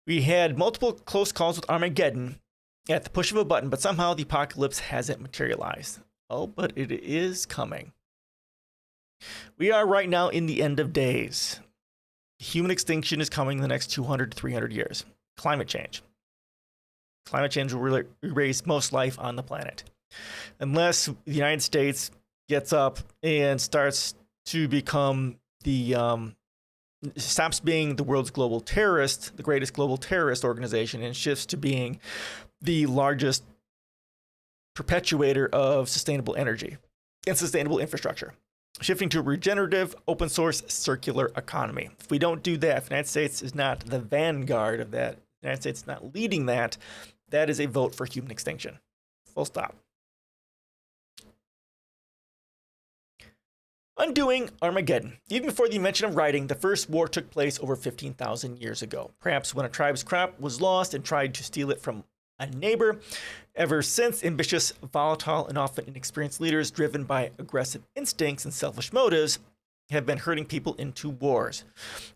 We had multiple close calls with Armageddon at the push of a button, but somehow the apocalypse hasn't materialized. Oh, but it is coming. We are right now in the end of days. Human extinction is coming in the next 200 to 300 years. Climate change. Climate change will erase most life on the planet. Unless the United States gets up and starts to become stops being the world's global terrorist, the greatest global terrorist organization, and shifts to being the largest perpetuator of sustainable energy and sustainable infrastructure. Shifting to a regenerative, open source, circular economy. If we don't do that, if the United States is not the vanguard of that, the United States is not leading that, that is a vote for human extinction. Full stop. Undoing Armageddon. Even before the invention of writing, the first war took place over 15,000 years ago. Perhaps when a tribe's crop was lost and tried to steal it from a neighbor. Ever since, ambitious, volatile, and often inexperienced leaders driven by aggressive instincts and selfish motives have been herding people into wars.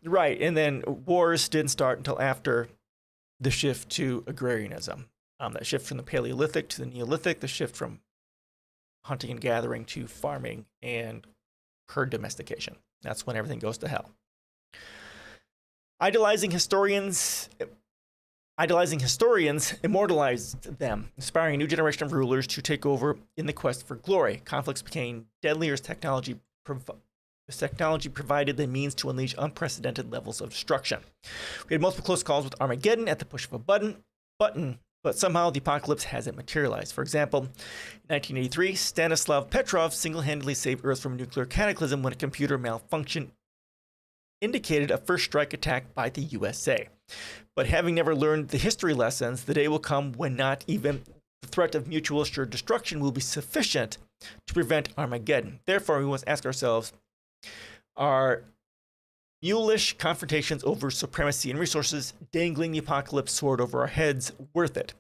Right, and then wars didn't start until after the shift to agrarianism. That shift from the Paleolithic to the Neolithic, the shift from hunting and gathering to farming and herd domestication. That's when everything goes to hell. Idolizing historians immortalized them, inspiring a new generation of rulers to take over in the quest for glory. Conflicts became deadlier as technology provided the means to unleash unprecedented levels of destruction. We had multiple close calls with Armageddon at the push of a button, but somehow the apocalypse hasn't materialized. For example, in 1983, Stanislav Petrov single-handedly saved Earth from a nuclear cataclysm when a computer malfunction indicated a first strike attack by the USA. But having never learned the history lessons, the day will come when not even the threat of mutual assured destruction will be sufficient to prevent Armageddon. Therefore, we must ask ourselves, are mulish confrontations over supremacy and resources, dangling the apocalypse sword over our heads, worth it?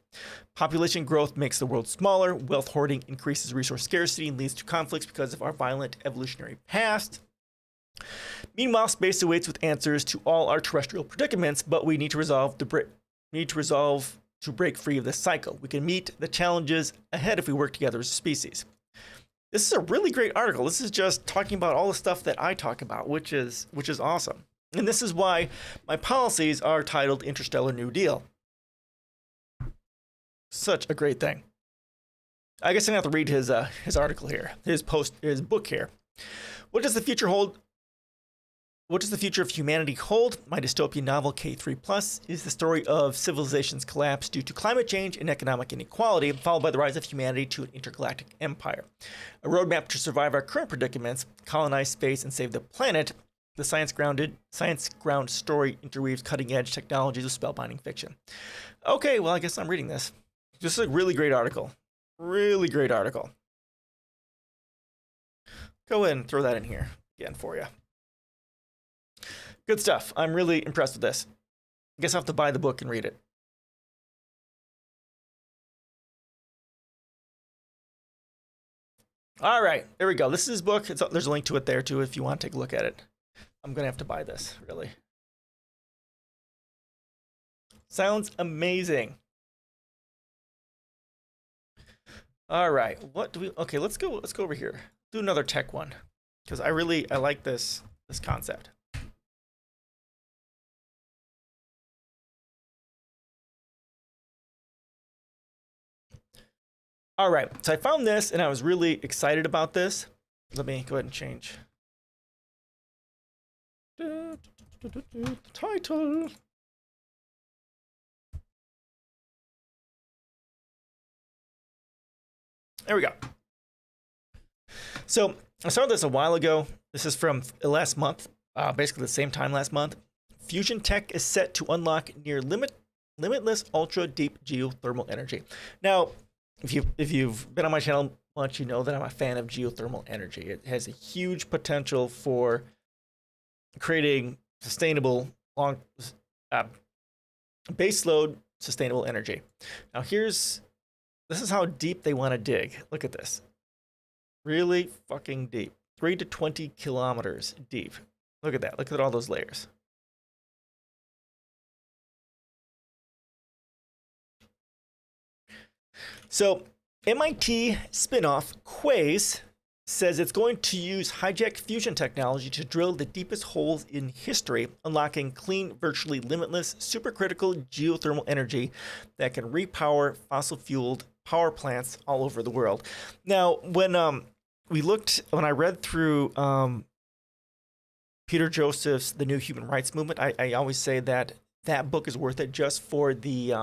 Population growth makes the world smaller, wealth hoarding increases resource scarcity and leads to conflicts because of our violent evolutionary past. Meanwhile, space awaits with answers to all our terrestrial predicaments, but we need to resolve to break free of this cycle. We can meet the challenges ahead if we work together as a species. This is a really great article. This is just talking about all the stuff that I talk about, which is awesome. And this is why my policies are titled Interstellar New Deal. Such a great thing. I guess I'm gonna have to read his article here, his book here. What does the future hold? What does the future of humanity hold? My dystopian novel, K3+, is the story of civilization's collapse due to climate change and economic inequality, followed by the rise of humanity to an intergalactic empire. A roadmap to survive our current predicaments, colonize space, and save the planet. The science-ground story interweaves cutting-edge technologies with spellbinding fiction. Okay, well, I guess I'm reading this. This is a really great article. Really great article. Go ahead and throw that in here again for you. Good stuff. I'm really impressed with this. I guess I'll have to buy the book and read it. All right, there we go. This is his book. There's a link to it there too if you want to take a look at it. I'm gonna have to buy this, really. Sounds amazing. All right, what do we? Okay, let's go over here. Do another tech one because I like this concept. All right, so I found this and I was really excited about this. Let me go ahead and change the title. There we go. So I started this a while ago. This is from last month, basically the same time last month. Fusion tech is set to unlock near limitless ultra deep geothermal energy. Now, if you've been on my channel much, you know that I'm a fan of geothermal energy. It has a huge potential for creating sustainable, long, baseload sustainable energy. Now this is how deep they want to dig. Look at this. Really fucking deep. 3 to 20 kilometers deep. Look at that. Look at all those layers. So MIT spinoff Quaise says it's going to use hijacked fusion technology to drill the deepest holes in history, unlocking clean, virtually limitless, supercritical geothermal energy that can repower fossil-fueled power plants all over the world. Now, when I read through Peter Joseph's The New Human Rights Movement, I always say that book is worth it just for the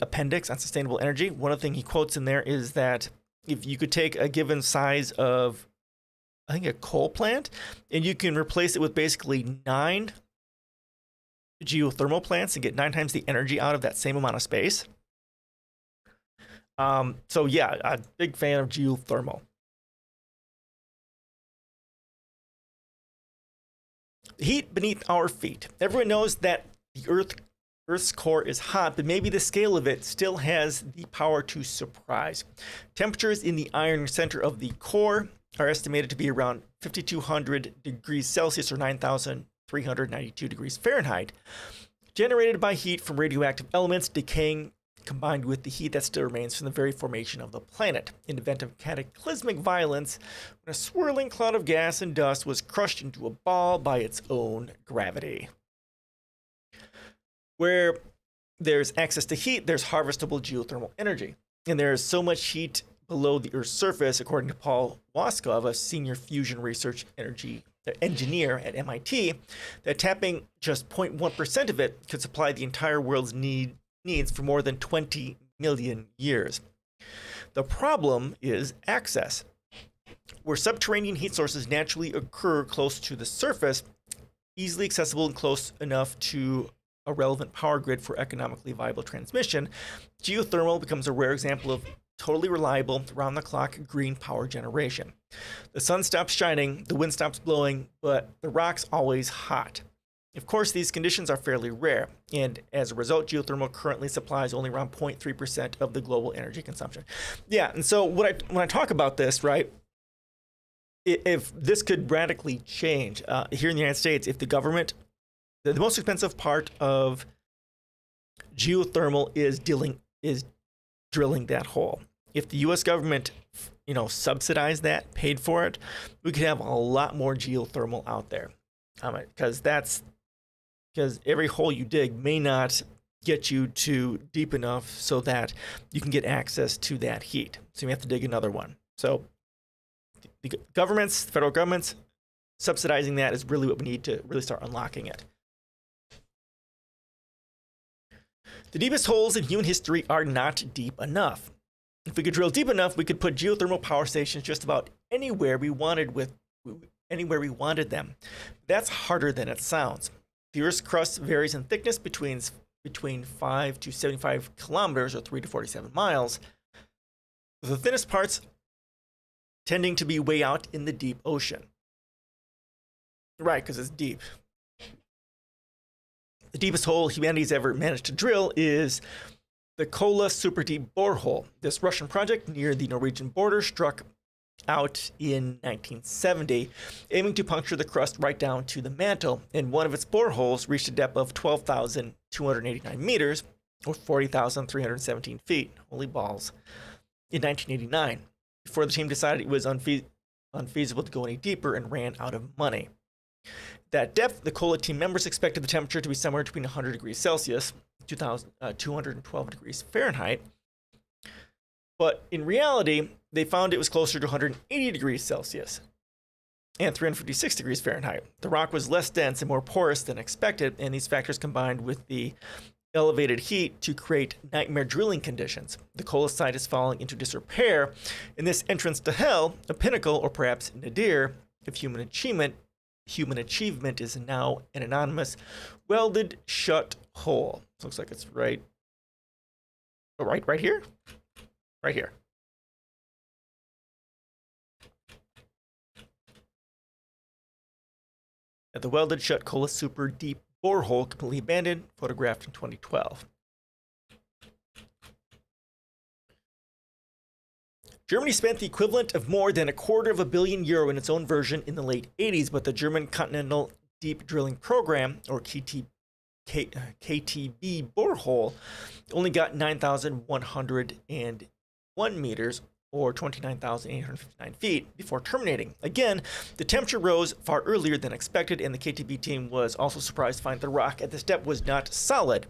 appendix on sustainable energy. One of the things he quotes in there is that if you could take a given size of, I think, a coal plant, and you can replace it with basically 9 geothermal plants and get 9 times the energy out of that same amount of space. So yeah, a big fan of geothermal. Heat beneath our feet. Everyone knows that the Earth's core is hot, but maybe the scale of it still has the power to surprise. Temperatures in the iron center of the core are estimated to be around 5,200 degrees Celsius or 9,392 degrees Fahrenheit, generated by heat from radioactive elements decaying combined with the heat that still remains from the very formation of the planet. In the event of cataclysmic violence, when a swirling cloud of gas and dust was crushed into a ball by its own gravity. Where there's access to heat, there's harvestable geothermal energy. And there's so much heat below the Earth's surface, according to Paul Waskov, a senior fusion research engineer at MIT, that tapping just 0.1% of it could supply the entire world's needs for more than 20 million years. The problem is access. Where subterranean heat sources naturally occur close to the surface, easily accessible and close enough to a relevant power grid for economically viable transmission, geothermal becomes a rare example of totally reliable, round-the-clock green power generation. The sun stops shining, the wind stops blowing, but the rock's always hot. Of course, these conditions are fairly rare, and as a result, geothermal currently supplies only around 0.3% of the global energy consumption. Yeah, and so when I talk about this, right, if this could radically change here in the United States, if the government, the most expensive part of geothermal is drilling that hole. If the U.S. government, subsidized that, paid for it, we could have a lot more geothermal out there. Because every hole you dig may not get you to deep enough so that you can get access to that heat. So you have to dig another one. So the governments, the federal governments, subsidizing that is really what we need to really start unlocking it. The deepest holes in human history are not deep enough. If we could drill deep enough, we could put geothermal power stations just about anywhere we wanted them. That's harder than it sounds. The Earth's crust varies in thickness between 5 to 75 kilometers, or 3 to 47 miles, with the thinnest parts tending to be way out in the deep ocean. Right, because it's deep. The deepest hole humanity's ever managed to drill is the Kola Super Deep Borehole. This Russian project near the Norwegian border struck out in 1970, aiming to puncture the crust right down to the mantle, and one of its boreholes reached a depth of 12,289 meters, or 40,317 feet, holy balls, in 1989, before the team decided it was unfeasible to go any deeper and ran out of money. That depth, the Kola team members expected the temperature to be somewhere between 100 degrees Celsius, 212 degrees Fahrenheit, but in reality, they found it was closer to 180 degrees Celsius and 356 degrees Fahrenheit. The rock was less dense and more porous than expected, and these factors combined with the elevated heat to create nightmare drilling conditions. The Kola site is falling into disrepair, and this entrance to hell, a pinnacle or perhaps nadir of human achievement is now an anonymous, welded shut hole. Looks like it's right here? Right here. At the welded shut Kola Super Deep Borehole, completely abandoned, photographed in 2012. Germany spent the equivalent of more than €250 million in its own version in the late 80s, but the German Continental Deep Drilling Program, or KTB borehole, only got 9,101 meters, or 29,859 feet, before terminating. Again, the temperature rose far earlier than expected, and the KTB team was also surprised to find the rock at this depth was not solid,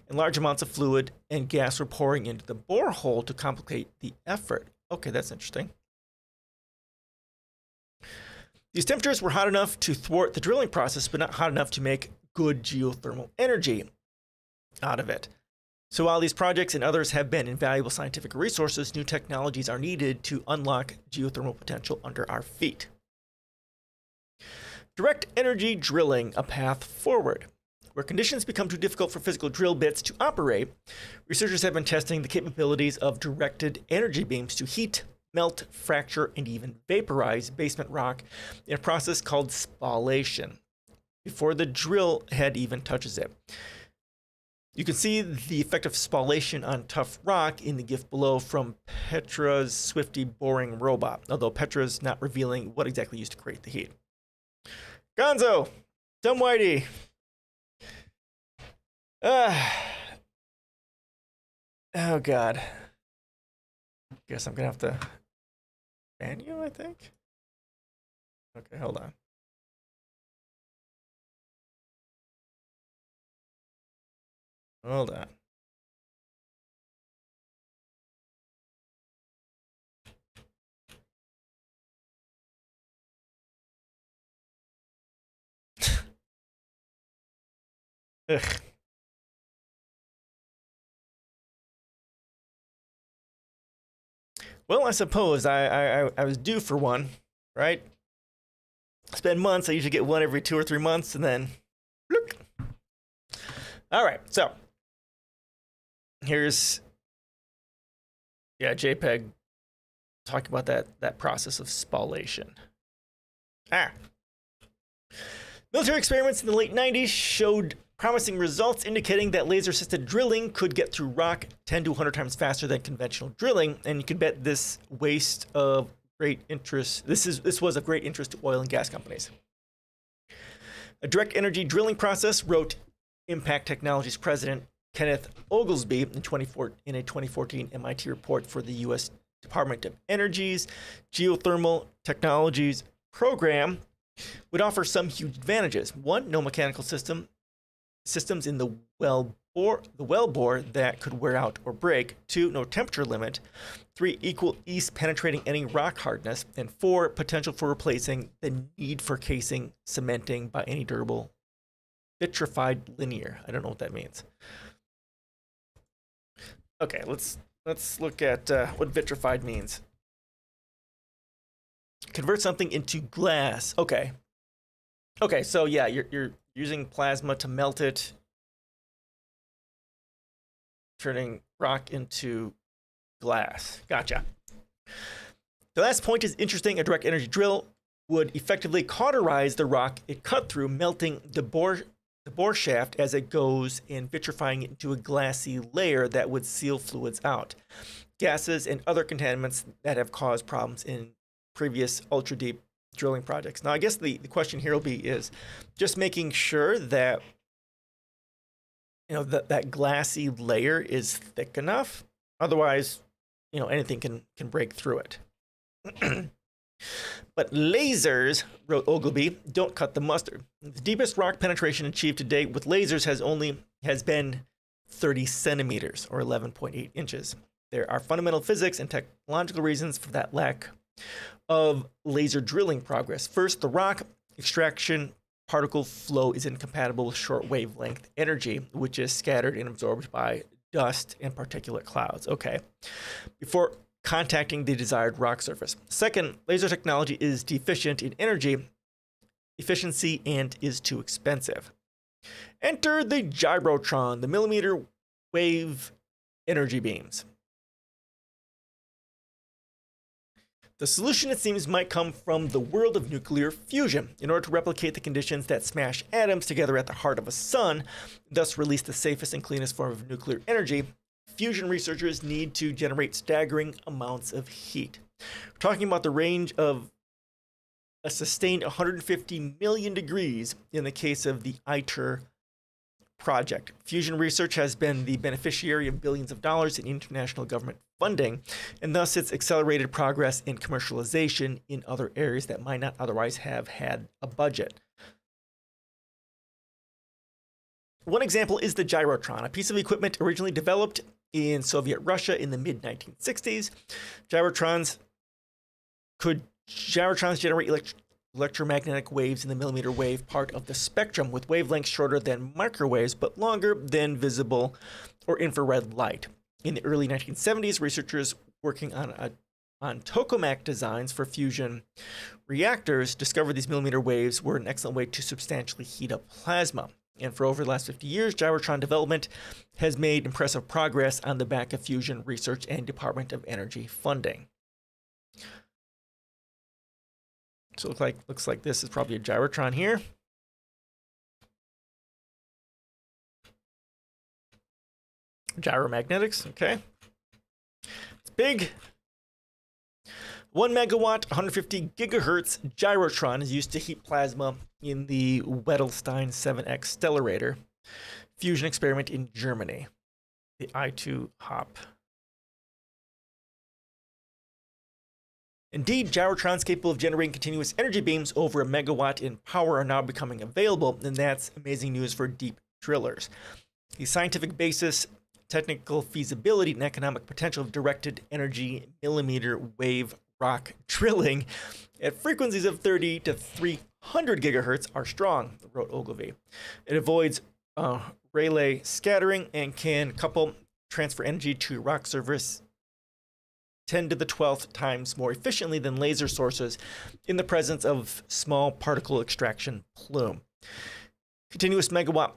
and large amounts of fluid and gas were pouring into the borehole to complicate the effort. Okay, that's interesting. These temperatures were hot enough to thwart the drilling process, but not hot enough to make good geothermal energy out of it. So while these projects and others have been invaluable scientific resources, new technologies are needed to unlock geothermal potential under our feet. Direct energy drilling, a path forward. Where conditions become too difficult for physical drill bits to operate, researchers have been testing the capabilities of directed energy beams to heat, melt, fracture, and even vaporize basement rock in a process called spallation, before the drill head even touches it. You can see the effect of spallation on tough rock in the GIF below from Petra's Swifty boring robot, although Petra's not revealing what exactly used to create the heat. Gonzo! Dumb Whitey! Oh god. Guess I'm gonna have to ban you, I think. Okay, hold on. Hold on. Ugh. Well, I suppose I was due for one, right? spend months. I usually get one every 2 or 3 months, and then look. All right, so here's JPEG talking about that process of spallation. Military experiments in the late 90s showed promising results, indicating that laser-assisted drilling could get through rock 10 to 100 times faster than conventional drilling, and you can bet this was of great interest to oil and gas companies. A direct energy drilling process, wrote Impact Technologies president Kenneth Oglesby in a 2014 MIT report for the U.S. Department of Energy's Geothermal Technologies program, would offer some huge advantages. One, no mechanical systems in the well bore that could wear out or break. Two, no temperature limit. Three, equal ease penetrating any rock hardness. And four, potential for replacing the need for casing cementing by any durable vitrified linear. I don't know what that means. Okay, let's look at what vitrified means. Convert something into glass. Okay, so yeah, you're using plasma to melt it, turning rock into glass. Gotcha. The last point is interesting. A direct energy drill would effectively cauterize the rock it cut through, melting the bore shaft as it goes and vitrifying it into a glassy layer that would seal fluids out, gases, and other contaminants that have caused problems in previous ultra deep drilling projects. Now, I guess the question here will be is just making sure that that glassy layer is thick enough. Otherwise, anything can break through it. But lasers, wrote Ogilvy, don't cut the mustard. The deepest rock penetration achieved to date with lasers has been 30 centimeters or 11.8 inches. There are fundamental physics and technological reasons for that lack of laser drilling progress. First, the rock extraction particle flow is incompatible with short wavelength energy, which is scattered and absorbed by dust and particulate clouds. Okay. Before contacting the desired rock surface. Second, laser technology is deficient in energy efficiency and is too expensive. Enter the gyrotron, the millimeter wave energy beams. The solution, it seems, might come from the world of nuclear fusion. In order to replicate the conditions that smash atoms together at the heart of a sun, thus release the safest and cleanest form of nuclear energy, fusion researchers need to generate staggering amounts of heat. We're talking about the range of a sustained 150 million degrees in the case of the ITER project. Fusion research has been the beneficiary of billions of dollars in international government funding, and thus it's accelerated progress in commercialization in other areas that might not otherwise have had a budget. One example is the gyrotron, a piece of equipment originally developed in Soviet Russia in the mid-1960s. Gyrotrons generate electromagnetic waves in the millimeter wave part of the spectrum, with wavelengths shorter than microwaves but longer than visible or infrared light. In the early 1970s, researchers working on tokamak designs for fusion reactors discovered these millimeter waves were an excellent way to substantially heat up plasma. And for over the last 50 years, gyrotron development has made impressive progress on the back of fusion research and Department of Energy funding. So it looks like this is probably a gyrotron here. Gyromagnetics, okay. It's big. 1 megawatt, 150 gigahertz gyrotron is used to heat plasma in the Wedelstein 7X stellarator fusion experiment in Germany, the I2 HOP. Indeed, gyrotrons capable of generating continuous energy beams over a megawatt in power are now becoming available, and that's amazing news for deep drillers. The scientific basis, technical feasibility, and economic potential of directed energy millimeter wave rock drilling at frequencies of 30 to 300 gigahertz are strong, wrote Ogilvy. It avoids Rayleigh scattering and can transfer energy to rock surface 10 to the 12th times more efficiently than laser sources in the presence of small particle extraction plume. Continuous megawatt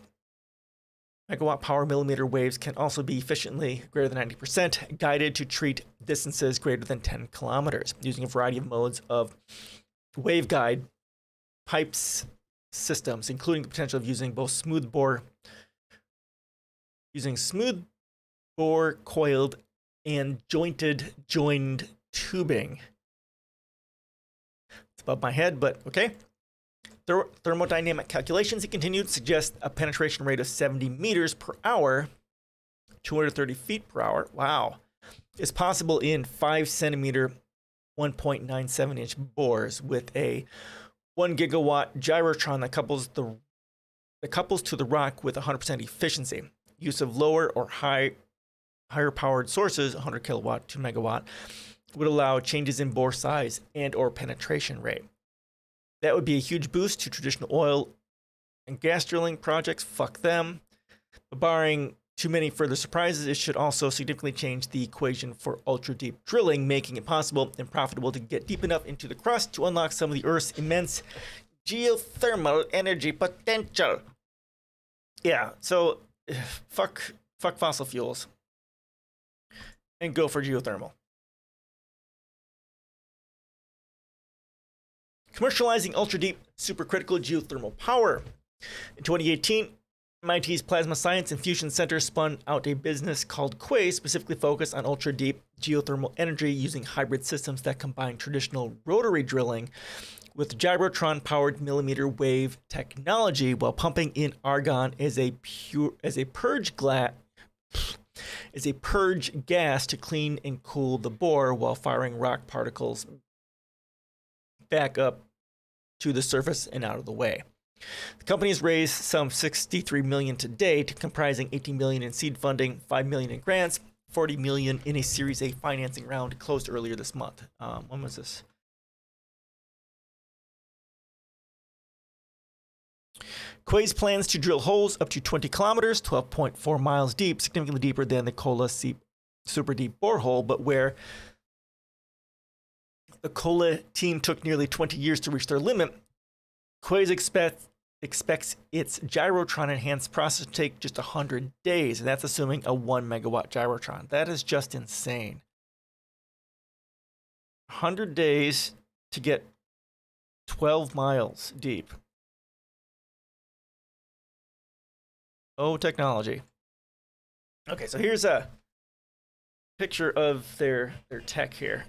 power millimeter waves can also be efficiently greater than 90% guided to treat distances greater than 10 kilometers using a variety of modes of waveguide pipes systems, including the potential of using both smooth bore coiled and joined tubing. It's above my head, but okay. Thermodynamic calculations, he continued, suggest a penetration rate of 70 meters per hour, 230 feet per hour, wow, is possible in 5 centimeter, 1.97 inch bores with a 1 gigawatt gyrotron that couples to the rock with 100% efficiency. Use of lower or higher powered sources, 100 kilowatt, 2 megawatt, would allow changes in bore size and or penetration rate. That would be a huge boost to traditional oil and gas drilling projects. Fuck them. But barring too many further surprises, it should also significantly change the equation for ultra-deep drilling, making it possible and profitable to get deep enough into the crust to unlock some of the Earth's immense geothermal energy potential. Yeah, so fuck fossil fuels and go for geothermal. Commercializing ultra-deep supercritical geothermal power. In 2018, MIT's Plasma Science and Fusion Center spun out a business called Quay, specifically focused on ultra-deep geothermal energy using hybrid systems that combine traditional rotary drilling with gyrotron-powered millimeter wave technology while pumping in argon as a purge gas to clean and cool the bore while firing rock particles back up to the surface and out of the way. The company has raised some $63 million to date, comprising $18 million in seed funding, $5 million in grants, $40 million in a Series A financing round closed earlier this month. When was this? Quay's plans to drill holes up to 20 kilometers, 12.4 miles deep, significantly deeper than the Kola super deep borehole, but where the Kola team took nearly 20 years to reach their limit, Quay's expects its gyrotron-enhanced process to take just 100 days, and that's assuming a 1 megawatt gyrotron. That is just insane. 100 days to get 12 miles deep. Oh, technology. Okay, so here's a picture of their tech here.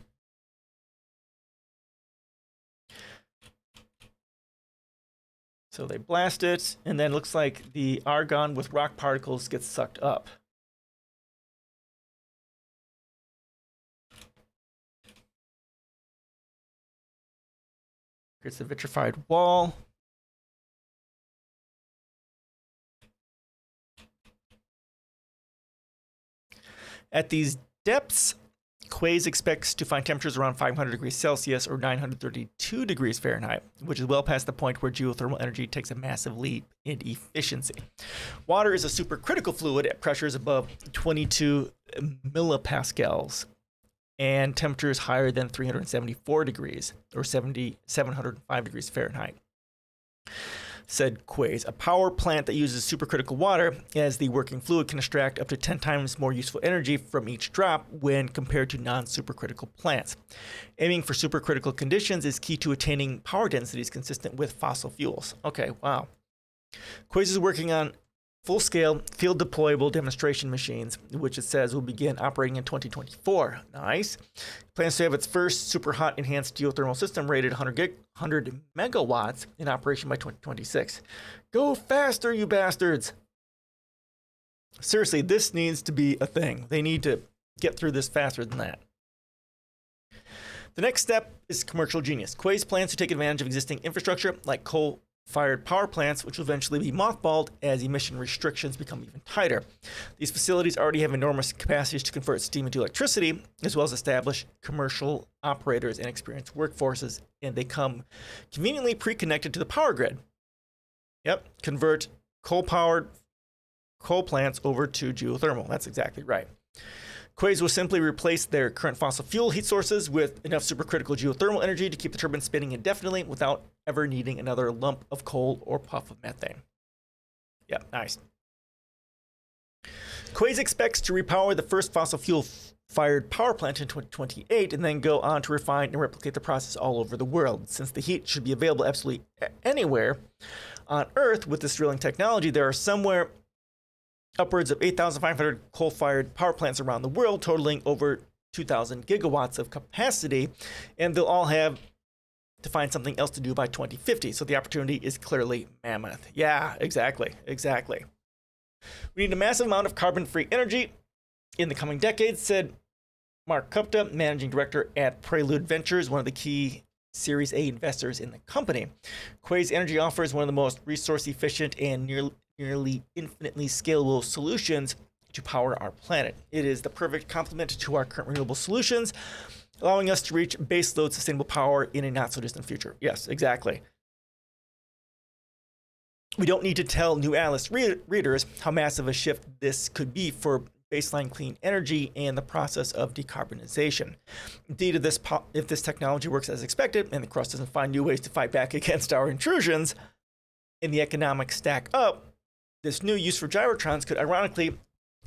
So they blast it, and then it looks like the argon with rock particles gets sucked up. Here's the vitrified wall. At these depths, Quays expects to find temperatures around 500 degrees Celsius or 932 degrees Fahrenheit, which is well past the point where geothermal energy takes a massive leap in efficiency. Water is a supercritical fluid at pressures above 22 millipascals and temperatures higher than 374 degrees or 705 degrees Fahrenheit. Said Quays, a power plant that uses supercritical water as the working fluid can extract up to 10 times more useful energy from each drop when compared to non-supercritical plants. Aiming for supercritical conditions is key to attaining power densities consistent with fossil fuels. Okay, wow. Quays is working on full-scale, field-deployable demonstration machines, which it says will begin operating in 2024. Nice. Plans to have its first super hot enhanced geothermal system rated 100 megawatts in operation by 2026. Go faster, you bastards. Seriously, this needs to be a thing. They need to get through this faster than that. The next step is commercial genius. Quays plans to take advantage of existing infrastructure like coal-fired power plants, which will eventually be mothballed as emission restrictions become even tighter. These facilities already have enormous capacities to convert steam into electricity, as well as establish commercial operators and experienced workforces, and they come conveniently pre-connected to the power grid. Yep, convert coal plants over to geothermal. That's exactly right. Quays will simply replace their current fossil fuel heat sources with enough supercritical geothermal energy to keep the turbine spinning indefinitely without ever needing another lump of coal or puff of methane. Yeah, nice. Quays expects to repower the first fossil fuel-fired power plant in 2028 and then go on to refine and replicate the process all over the world. Since the heat should be available absolutely anywhere on Earth with this drilling technology, there are somewhere upwards of 8,500 coal-fired power plants around the world, totaling over 2,000 gigawatts of capacity, and they'll all have to find something else to do by 2050. So the opportunity is clearly mammoth. Yeah, exactly. We need a massive amount of carbon-free energy in the coming decades, said Mark Kupta, managing director at Prelude Ventures, one of the key Series A investors in the company. Quays Energy offers one of the most resource-efficient and nearly infinitely scalable solutions to power our planet. It is the perfect complement to our current renewable solutions, allowing us to reach baseload sustainable power in a not-so-distant future. Yes, exactly. We don't need to tell new Atlas readers how massive a shift this could be for baseline clean energy and the process of decarbonization. Indeed, if this technology works as expected and the crust doesn't find new ways to fight back against our intrusions and the economics stack up, this new use for gyrotrons could ironically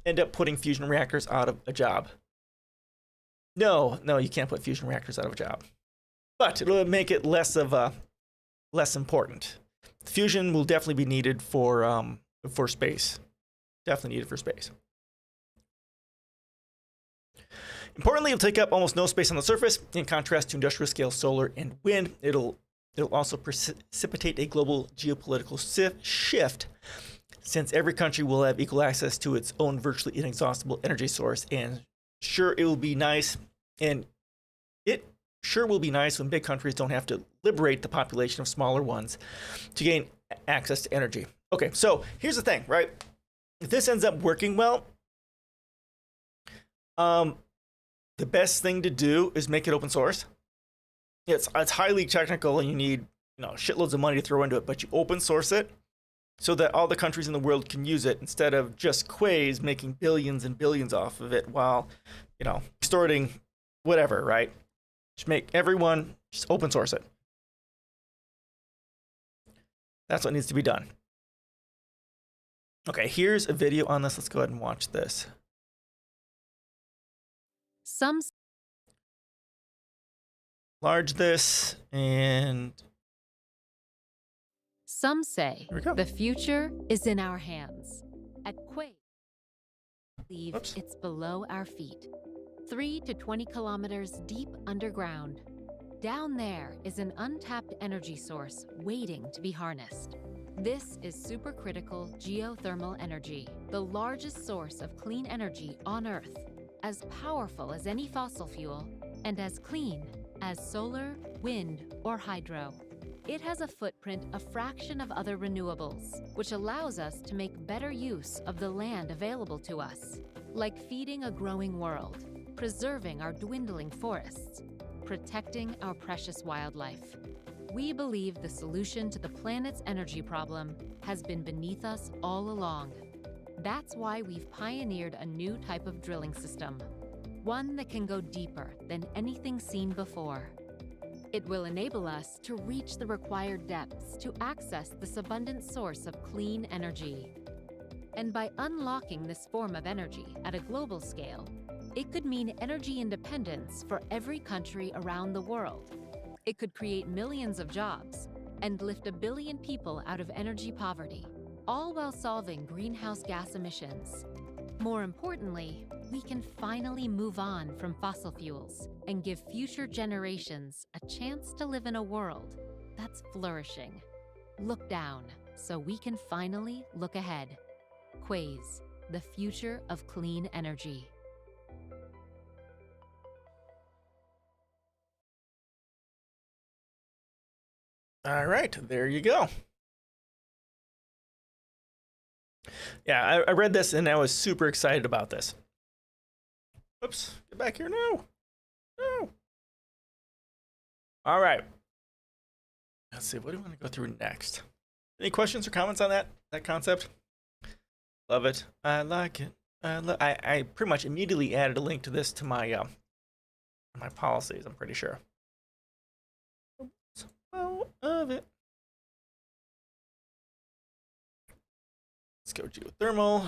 end up putting fusion reactors out of a job. No, you can't put fusion reactors out of a job. But it'll make it less important. Fusion will definitely be needed for space. Definitely needed for space. Importantly, it'll take up almost no space on the surface. In contrast to industrial scale solar and wind, it'll also precipitate a global geopolitical shift, since every country will have equal access to its own virtually inexhaustible energy source. And sure, it will be nice, and it sure will be nice when big countries don't have to liberate the population of smaller ones to gain access to energy. Okay, so here's the thing, right? If this ends up working well, the best thing to do is make it open source. It's highly technical and you need shitloads of money to throw into it, but you open source it so that all the countries in the world can use it instead of just Quays making billions and billions off of it while extorting whatever, right? Just make everyone just open source it. That's what needs to be done. Okay, here's a video on this. Let's go ahead and watch this. Large this, and some say the future is in our hands. At Quays, we believe it's below our feet, 3 to 20 kilometers deep underground. Down there is an untapped energy source waiting to be harnessed. This is supercritical geothermal energy, the largest source of clean energy on Earth, as powerful as any fossil fuel and as clean as solar, wind, or hydro. It has a footprint a fraction of other renewables, which allows us to make better use of the land available to us, like feeding a growing world, preserving our dwindling forests, protecting our precious wildlife. We believe the solution to the planet's energy problem has been beneath us all along. That's why we've pioneered a new type of drilling system, one that can go deeper than anything seen before. It will enable us to reach the required depths to access this abundant source of clean energy. And by unlocking this form of energy at a global scale, it could mean energy independence for every country around the world. It could create millions of jobs and lift 1 billion people out of energy poverty, all while solving greenhouse gas emissions. More importantly, we can finally move on from fossil fuels and give future generations a chance to live in a world that's flourishing. Look down so we can finally look ahead. Quays, the future of clean energy. All right, there you go. Yeah, I read this and I was super excited about this. Oops, get back here. No. All right. Let's see, what do you want to go through next? Any questions or comments on that concept? Love it. I like it. I pretty much immediately added a link to this to my policies. I'm pretty sure. Out of it. Let's go geothermal.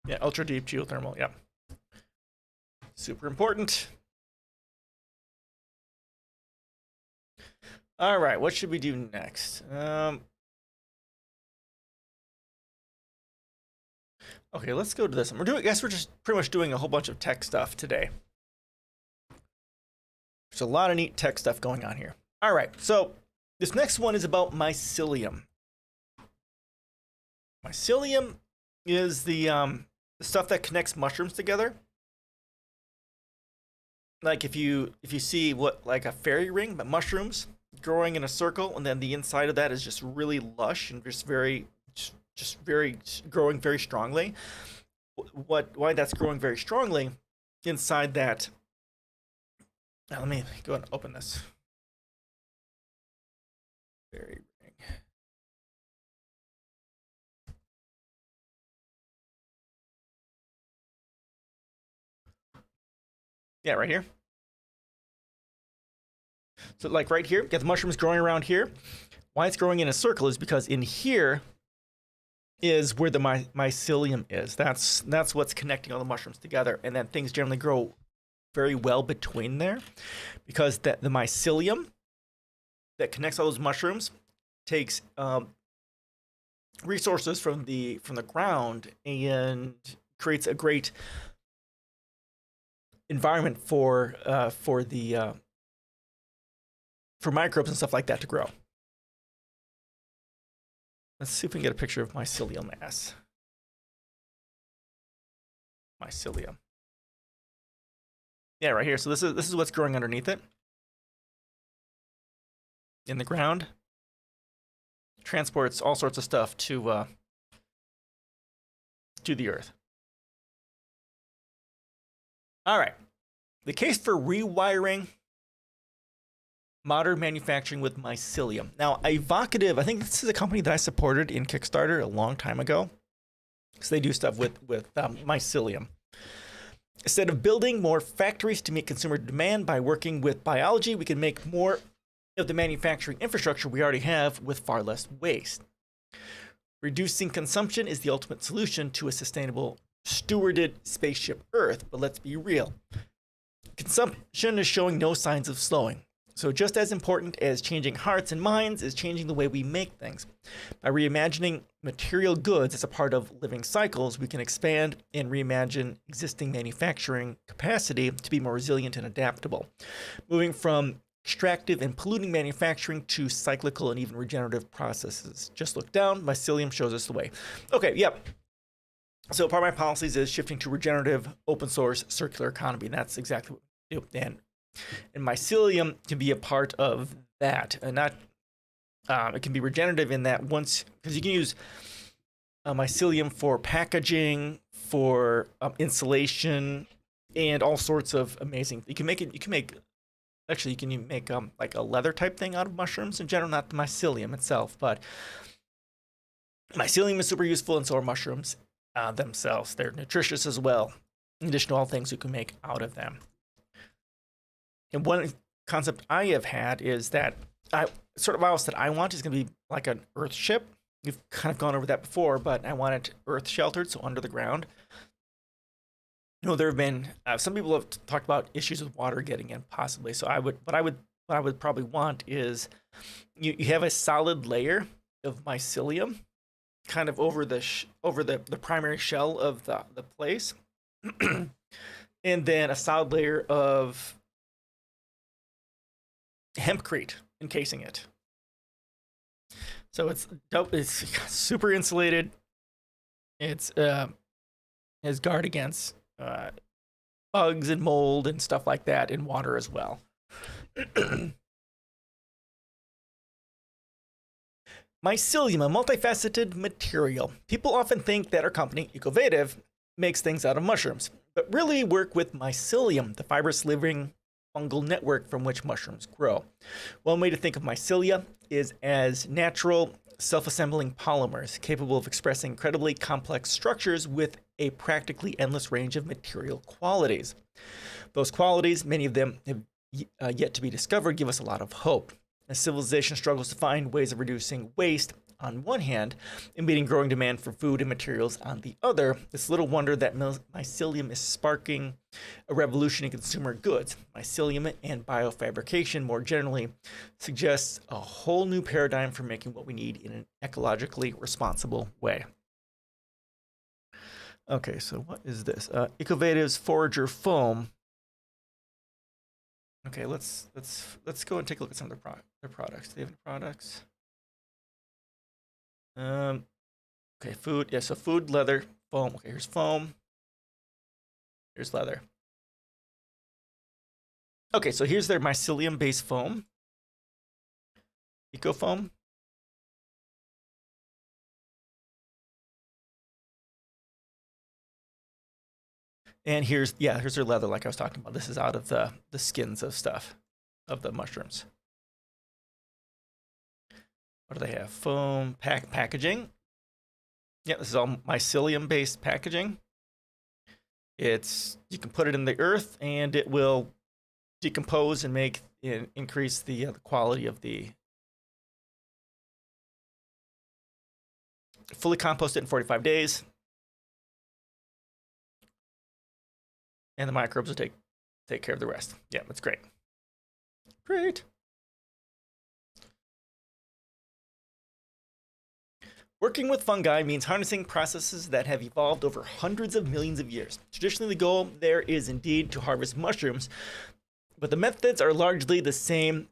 Yeah, ultra deep geothermal. Yeah, super important. All right, what should we do next? Okay, let's go to this one. I guess we're just pretty much doing a whole bunch of tech stuff today. There's a lot of neat tech stuff going on here. All right, so this next one is about mycelium. Mycelium is the stuff that connects mushrooms together. Like if you see what, like a fairy ring, but mushrooms growing in a circle, and then the inside of that is just really lush and just very growing very strongly. Why that's growing very strongly inside that? Now, let me go and open this fairy ring. Yeah, right here. So like right here, get the mushrooms growing around here. Why it's growing in a circle is because in here is where the mycelium is. That's what's connecting all the mushrooms together, and then things generally grow very well between there, because the mycelium that connects all those mushrooms takes resources from the ground and creates a great environment for microbes and stuff like that to grow. Let's see if we can get a picture of mycelial mass. Mycelium. Yeah, right here. So this is what's growing underneath it. In the ground. Transports all sorts of stuff to the earth. All right. The case for rewiring modern manufacturing with mycelium. Now, Evocative, I think this is a company that I supported in Kickstarter a long time ago. So they do stuff with mycelium. Instead of building more factories to meet consumer demand by working with biology, we can make more of the manufacturing infrastructure we already have with far less waste. Reducing consumption is the ultimate solution to a sustainable, stewarded spaceship Earth. But let's be real. Consumption is showing no signs of slowing. So just as important as changing hearts and minds is changing the way we make things. By reimagining material goods as a part of living cycles, we can expand and reimagine existing manufacturing capacity to be more resilient and adaptable. Moving from extractive and polluting manufacturing to cyclical and even regenerative processes. Just look down, mycelium shows us the way. Okay, yep. So part of my policies is shifting to regenerative, open source, circular economy. And that's exactly what we do. And mycelium can be a part of that, and not it can be regenerative in that once, because you can use mycelium for packaging, for insulation, and all sorts of amazing. You can make like a leather type thing out of mushrooms in general, not the mycelium itself, but mycelium is super useful, and so are mushrooms themselves. They're nutritious as well, in addition to all things you can make out of them. And one concept I have had is that else that I want is going to be like an Earth ship. We've kind of gone over that before, but I want it Earth sheltered, so under the ground. You know, there have been some people have talked about issues with water getting in, possibly. So what I would probably want is you have a solid layer of mycelium, kind of over the primary shell of the place, and then a solid layer of hempcrete encasing it. So it's dope. It's super insulated. It's has guard against bugs and mold and stuff like that in water as well. Mycelium, a multifaceted material. People often think that our company, Ecovative, makes things out of mushrooms, but really work with mycelium, the fibrous living fungal network from which mushrooms grow. One way to think of mycelia is as natural self-assembling polymers capable of expressing incredibly complex structures with a practically endless range of material qualities. Those qualities, many of them have yet to be discovered, give us a lot of hope. As civilization struggles to find ways of reducing waste on one hand and meeting growing demand for food and materials on the other, it's little wonder that mycelium is sparking a revolution in consumer goods. Mycelium and biofabrication more generally suggests a whole new paradigm for making what we need in an ecologically responsible way. Okay, so what is this? Ecovative's Forager Foam. Okay, let's go and take a look at some of their products. Do they have any products? Okay, food. Yeah, so food, leather, foam. Okay, here's foam. Here's leather. Okay, so here's their mycelium-based foam. Eco foam. And here's their leather, like I was talking about. This is out of the skins of stuff, of the mushrooms. What do they have? Foam packaging. Yeah, this is all mycelium-based packaging. You can put it in the earth, and it will decompose and increase the quality of the. Fully compost it in 45 days. And the microbes will take care of the rest. Yeah, that's great. Great. Working with fungi means harnessing processes that have evolved over hundreds of millions of years. Traditionally, the goal there is indeed to harvest mushrooms, but the methods are largely the same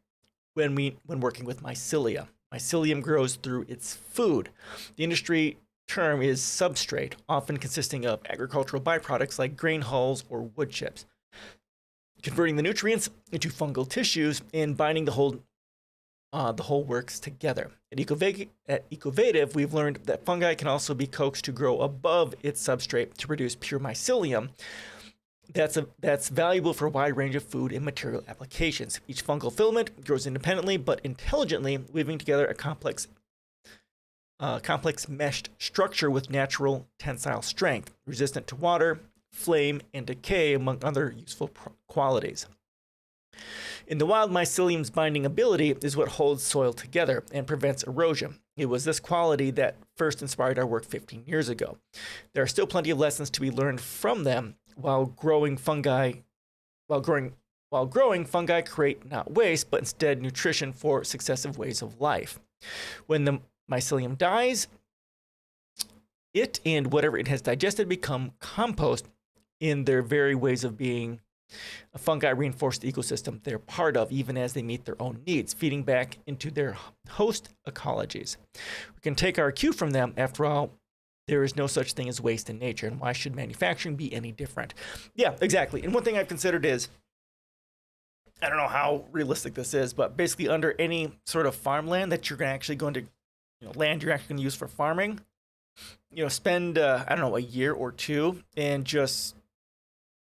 when working with mycelia. Mycelium grows through its food. The industry term is substrate, often consisting of agricultural byproducts like grain hulls or wood chips. Converting the nutrients into fungal tissues and binding the whole works together. At Ecovative, we've learned that fungi can also be coaxed to grow above its substrate to produce pure mycelium. That's valuable for a wide range of food and material applications. Each fungal filament grows independently but intelligently, weaving together a complex meshed structure with natural tensile strength, resistant to water, flame, and decay, among other useful qualities. In the wild, mycelium's binding ability is what holds soil together and prevents erosion. It was this quality that first inspired our work 15 years ago. There are still plenty of lessons to be learned from them. While growing, fungi create not waste, but instead nutrition for successive ways of life. When the mycelium dies, it and whatever it has digested become compost in their very ways of being. A fungi reinforce the ecosystem they're part of, even as they meet their own needs, feeding back into their host ecologies. We can take our cue from them. After all, there is no such thing as waste in nature, and why should manufacturing be any different? Yeah, exactly. And one thing I've considered is, I don't know how realistic this is, but basically under any sort of farmland that you're actually going to, land you're actually going to use for farming, spend, I don't know, a year or two and just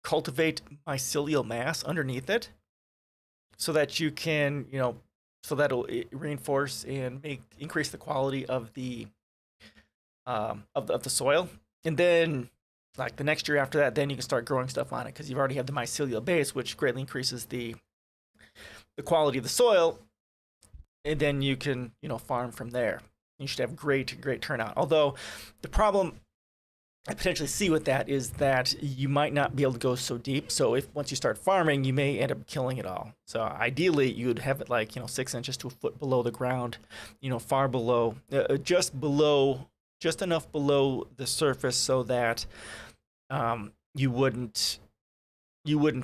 cultivate mycelial mass underneath it so that you can, so that'll reinforce and increase the quality of the soil. And then like the next year after that, then you can start growing stuff on it because you've already have the mycelial base, which greatly increases the quality of the soil. And then you can, farm from there. You should have great turnout. Although the problem I potentially see with that is that you might not be able to go so deep. So once you start farming, you may end up killing it all. So ideally, you'd have it like 6 inches to a foot below the ground, far below, just enough below the surface so that you wouldn't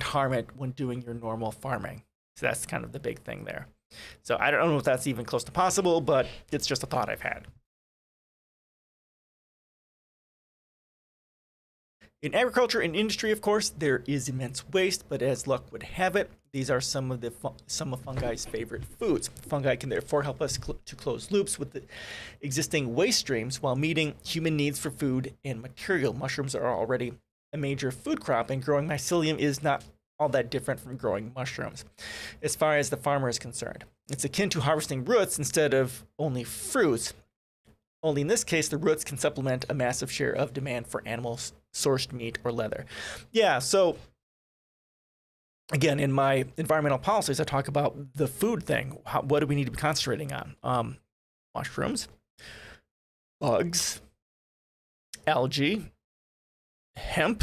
harm it when doing your normal farming. So that's kind of the big thing there. So I don't know if that's even close to possible, but it's just a thought I've had. In agriculture and industry, of course, there is immense waste, but as luck would have it, these are some of fungi's favorite foods. Fungi can therefore help us to close loops with the existing waste streams while meeting human needs for food and material. Mushrooms are already a major food crop, and growing mycelium is not all that different from growing mushrooms as far as the farmer is concerned. It's akin to harvesting roots instead of only fruits. Only in this case, the roots can supplement a massive share of demand for animal-sourced meat or leather. Yeah, so again, in my environmental policies, I talk about the food thing. What do we need to be concentrating on? Mushrooms, bugs, algae, hemp,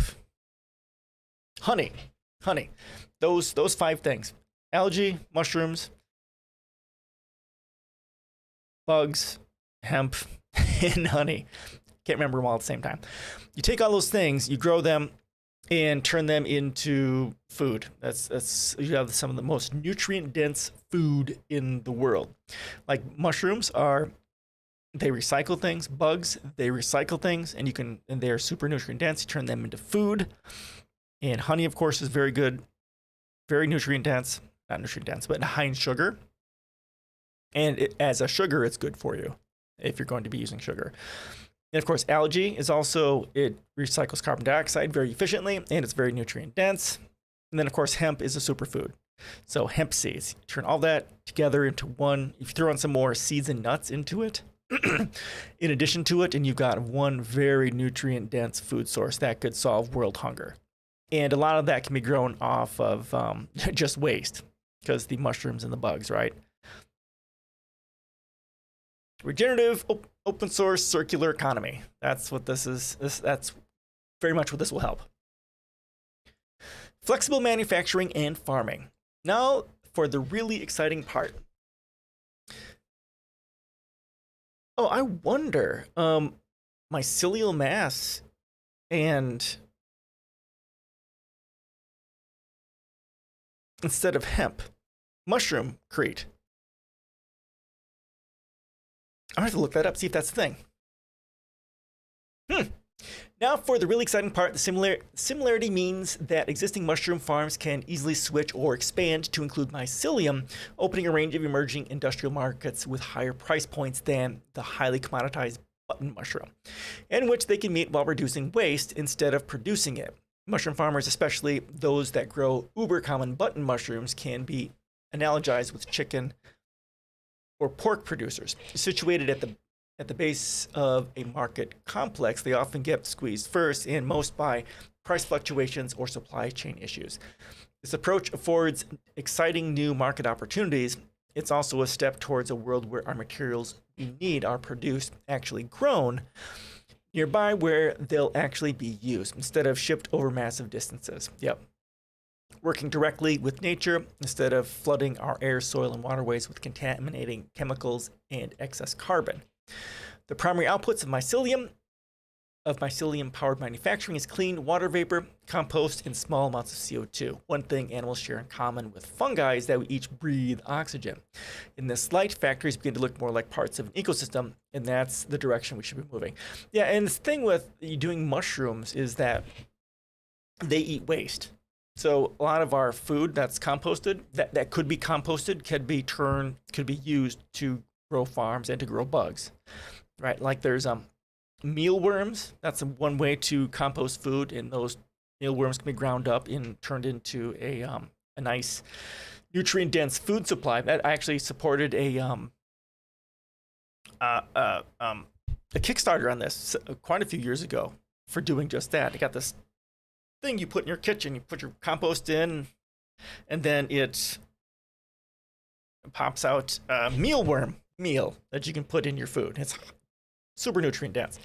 honey. Those 5 things: algae, mushrooms, bugs, hemp, and honey. Can't remember them all at the same time. You take all those things, you grow them, and turn them into food. That's you have some of the most nutrient dense food in the world. Like mushrooms they recycle things. Bugs, they recycle things, and they're super nutrient dense. You turn them into food. And honey, of course, is very good, very nutrient dense. Not nutrient dense, but high in sugar. And as a sugar, it's good for you if you're going to be using sugar. And of course, algae it recycles carbon dioxide very efficiently, and it's very nutrient dense. And then of course, hemp is a superfood. So hemp seeds, you turn all that together into one. If you throw in some more seeds and nuts into it, in addition to it, and you've got one very nutrient dense food source that could solve world hunger. And a lot of that can be grown off of just waste, because the mushrooms and the bugs, right? Regenerative, open source, circular economy. That's what this is. That's very much what this will help. Flexible manufacturing and farming. Now for the really exciting part. Oh, I wonder, mycelial mass and instead of hemp, mushroom crete. I'll have to look that up, see if that's a thing. Now for the really exciting part, the similarity means that existing mushroom farms can easily switch or expand to include mycelium, opening a range of emerging industrial markets with higher price points than the highly commoditized button mushroom, in which they can meet while reducing waste instead of producing it. Mushroom farmers, especially those that grow uber common button mushrooms, can be analogized with chicken or pork producers. Situated at the base of a market complex, they often get squeezed first, and most by price fluctuations or supply chain issues. This approach affords exciting new market opportunities. It's also a step towards a world where our materials we need are produced, actually grown, nearby where they'll actually be used, instead of shipped over massive distances. Yep. Working directly with nature instead of flooding our air, soil, and waterways with contaminating chemicals and excess carbon. The primary outputs of mycelium-powered manufacturing is clean water vapor, compost, and small amounts of CO2. One thing animals share in common with fungi is that we each breathe oxygen. In this light, factories begin to look more like parts of an ecosystem, and that's the direction we should be moving. Yeah, and the thing with doing mushrooms is that they eat waste. So a lot of our food that's composted, that could be composted, could be used to grow farms and to grow bugs, right? Like there's mealworms. That's one way to compost food, and those mealworms can be ground up and turned into a nice nutrient dense food supply. That I actually supported a Kickstarter on this quite a few years ago for doing just that. I got this thing you put in your kitchen, you put your compost in, and then it pops out a mealworm meal that you can put in your food. It's super nutrient dense.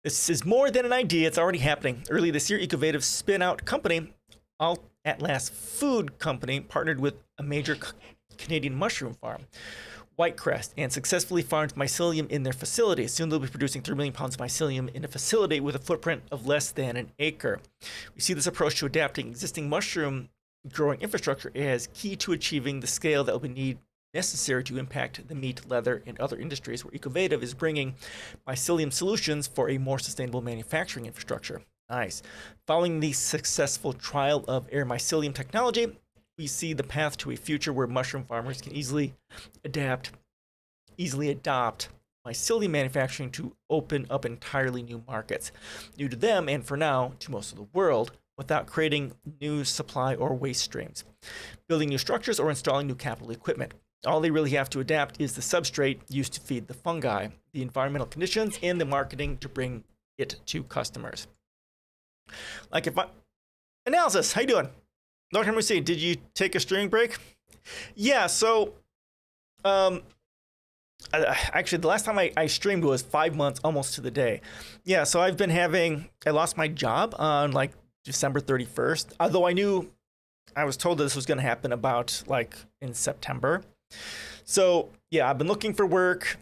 This is more than an idea, it's already happening. Early this year, Ecovative spin-out company, Alt Atlas Food Company, partnered with a major Canadian mushroom farm, Whitecrest, and successfully farmed mycelium in their facility. Soon they'll be producing 3 million pounds of mycelium in a facility with a footprint of less than an acre. We see this approach to adapting existing mushroom growing infrastructure as key to achieving the scale that will be necessary to impact the meat, leather, and other industries, where Ecovative is bringing mycelium solutions for a more sustainable manufacturing infrastructure. Nice. Following the successful trial of air mycelium technology, we see the path to a future where mushroom farmers can easily adopt mycelium manufacturing to open up entirely new markets, new to them and for now to most of the world, without creating new supply or waste streams, building new structures, or installing new capital equipment. All they really have to adapt is the substrate used to feed the fungi, the environmental conditions, and the marketing to bring it to customers. Like if I... Analysis, how you doing? Long time no see. Did you take a streaming break? Yeah, so... actually, the last time I streamed was 5 months, almost to the day. Yeah, so I've been having... I lost my job on, like, December 31st. Although I was told this was going to happen about, like, in September. So, yeah, I've been looking for work.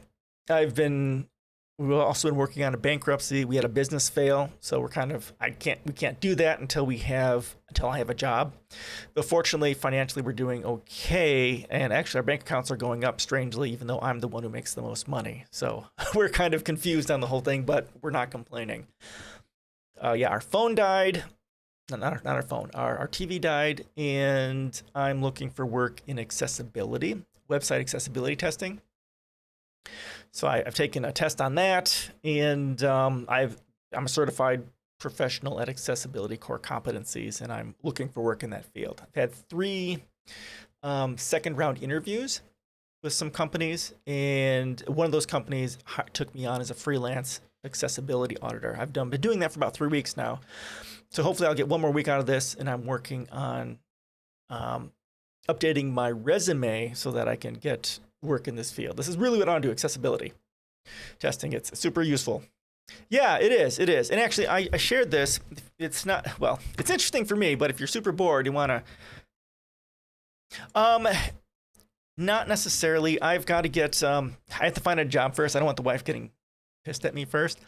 We've also been working on a bankruptcy. We had a business fail, so we can't do that until I have a job. But fortunately, financially, we're doing okay. And actually, our bank accounts are going up strangely, even though I'm the one who makes the most money. So we're kind of confused on the whole thing, but we're not complaining. Yeah, our phone died. Not our phone. Our TV died, and I'm looking for work in accessibility, website accessibility testing. So I've taken a test on that, and I'm a certified professional at accessibility core competencies, and I'm looking for work in that field. I've had 3 second round interviews with some companies, and one of those companies took me on as a freelance accessibility auditor. I've been doing that for about 3 weeks now. So hopefully I'll get 1 more week out of this, and I'm working on updating my resume so that I can get work in this field. This is really what I want to do, accessibility testing. It's super useful. Yeah, it is. And actually, I shared this. It's interesting for me, but if you're super bored, you want to... Not necessarily. I've got to get... I have to find a job first. I don't want the wife getting pissed at me first.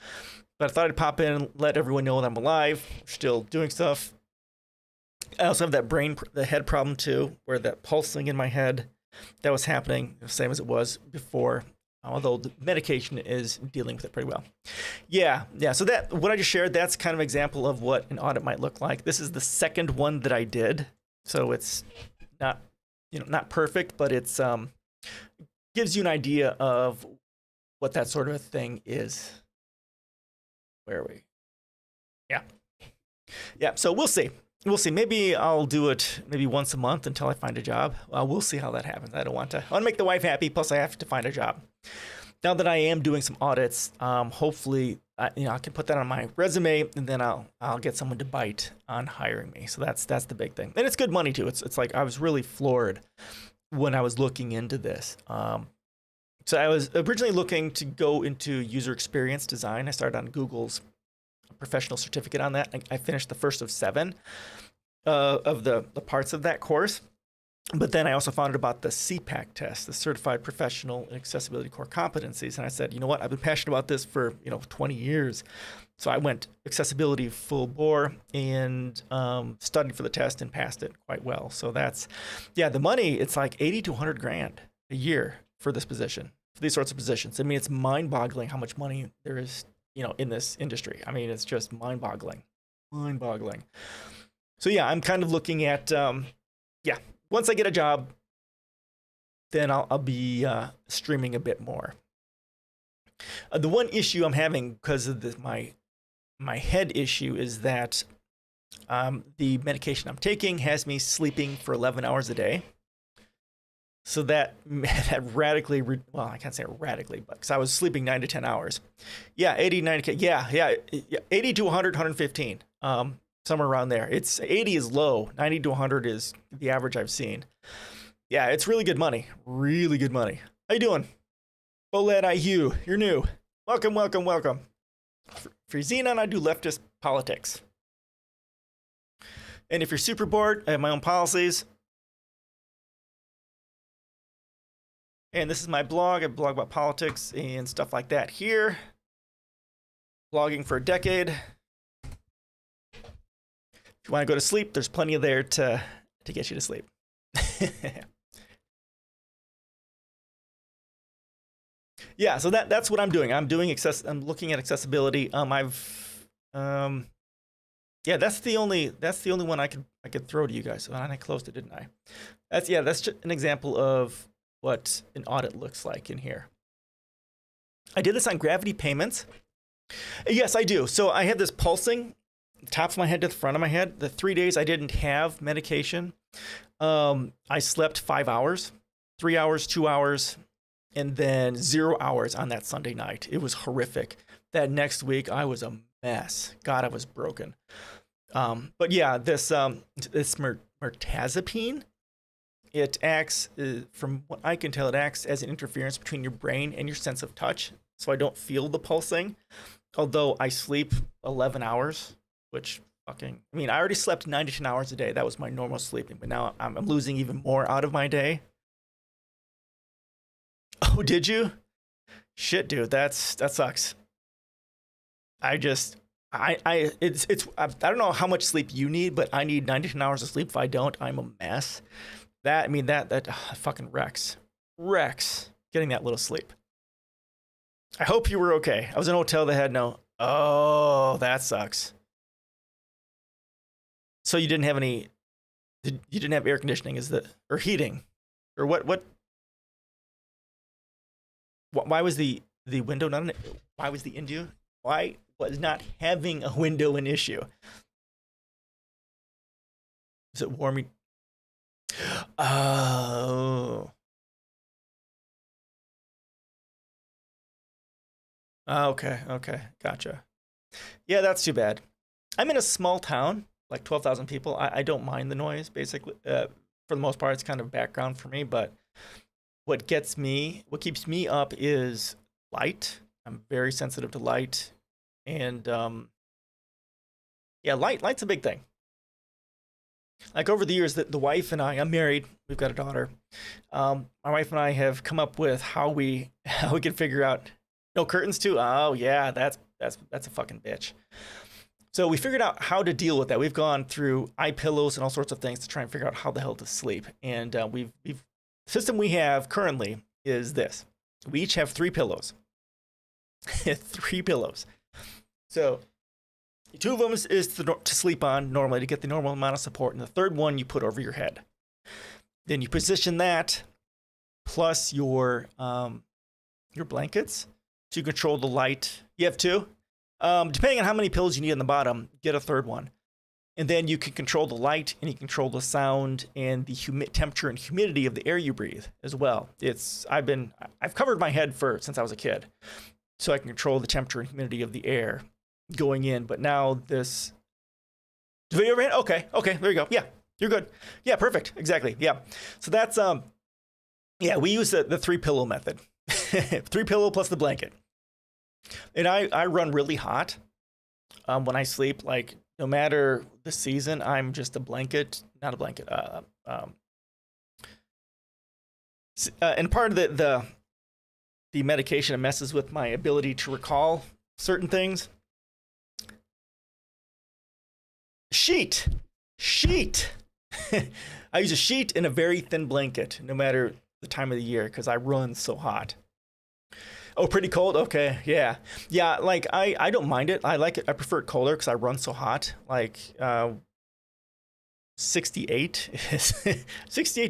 But I thought I'd pop in and let everyone know that I'm alive, still doing stuff. I also have that the head problem too, where that pulsing in my head, that was happening the same as it was before, although the medication is dealing with it pretty well. Yeah. So what I just shared, that's kind of an example of what an audit might look like. This is the second one that I did, so it's not perfect, but it's gives you an idea of what that sort of a thing is. Where are we? Yeah. So we'll see. Maybe I'll do it maybe once a month until I find a job. We'll see how that happens. I want to make the wife happy. Plus, I have to find a job. Now that I am doing some audits, hopefully, I can put that on my resume, and then I'll get someone to bite on hiring me. So that's the big thing, and it's good money too. It's like I was really floored when I was looking into this. So I was originally looking to go into user experience design. I started on Google's professional certificate on that. I finished the first of 7 of the parts of that course. But then I also found out about the CPAC test, the Certified Professional in Accessibility Core Competencies. And I said, you know what? I've been passionate about this for 20 years. So I went accessibility full bore and studied for the test and passed it quite well. So the money, it's like 80 to 100 grand a year for this position. For these sorts of positions. I mean, it's mind-boggling how much money there is, in this industry. I mean, it's just mind-boggling. So yeah, I'm kind of looking at, once I get a job, then I'll be streaming a bit more. The one issue I'm having because of my head issue is that the medication I'm taking has me sleeping for 11 hours a day. So that radically, I can't say radically, but because I was sleeping 9 to 10 hours. Yeah, 80, 90, 80 to 100, 115, somewhere around there. 80 is low, 90 to 100 is the average I've seen. Yeah, it's really good money, How you doing? OLED IU, you're new. Welcome. For Xenon, I do leftist politics. And if you're super bored, I have my own policies. And this is my blog. I blog about politics and stuff like that here. Blogging for a decade. If you want to go to sleep, there's plenty of there to get you to sleep. Yeah, so that's what I'm doing. I'm looking at accessibility. That's the only one I could throw to you guys. And I closed it, didn't I? That's just an example of what an audit looks like in here. I did this on gravity payments. Yes, I do. So I had this pulsing, top of my head to the front of my head. The 3 days I didn't have medication, I slept 5 hours. 3 hours, 2 hours, and then 0 hours on that Sunday night. It was horrific. That next week, I was a mess. God, I was broken. But yeah, this mirtazapine, it acts, from what I can tell, it acts as an interference between your brain and your sense of touch. So I don't feel the pulsing. Although I sleep 11 hours, which I mean, I already slept 9 to 10 hours a day. That was my normal sleeping. But now I'm losing even more out of my day. Oh, did you? Shit, dude, that sucks. I don't know how much sleep you need, but I need 9 to 10 hours of sleep. If I don't, I'm a mess. That fucking wrecks getting that little sleep. I hope you were okay. I was in a hotel that had no. Oh, that sucks. So you didn't have any. You didn't have air conditioning, or heating, or what? Why was the window not? Why was the window? Why was not having a window an issue? Is it warming? Oh. Okay, gotcha. Yeah, that's too bad. I'm in a small town, like 12,000 people. I don't mind the noise, basically. For the most part, it's kind of background for me, but what keeps me up is light. I'm very sensitive to light. And yeah, light's a big thing. Like over the years, the wife and I'm married, we've got a daughter. My wife and I have come up with how we can figure out no curtains too. Oh yeah, that's a fucking bitch. So we figured out how to deal with that. We've gone through eye pillows and all sorts of things to try and figure out how the hell to sleep. And the system we have currently is this: we each have 3 pillows. 3 pillows. So 2 of them is to sleep on normally to get the normal amount of support, and the third one you put over your head. Then you position that plus your blankets to control the light. You have 2. Depending on how many pillows you need on the bottom, get a third one. And then you can control the light, and you control the sound and the temperature and humidity of the air you breathe as well. I've covered my head since I was a kid, so I can control the temperature and humidity of the air going in. But now this video overhead. Okay, there you go. Yeah, you're good. Yeah, perfect. Exactly. Yeah. So that's yeah, we use the 3 pillow method. 3 pillow plus the blanket. And I run really hot when I sleep. Like, no matter the season, I'm just not a blanket. And part of the medication, it messes with my ability to recall certain things. Sheet. I use a sheet and a very thin blanket, no matter the time of the year, because I run so hot. Oh, pretty cold? Okay, yeah. Like, I don't mind it. I like it. I prefer it colder because I run so hot. Like, 68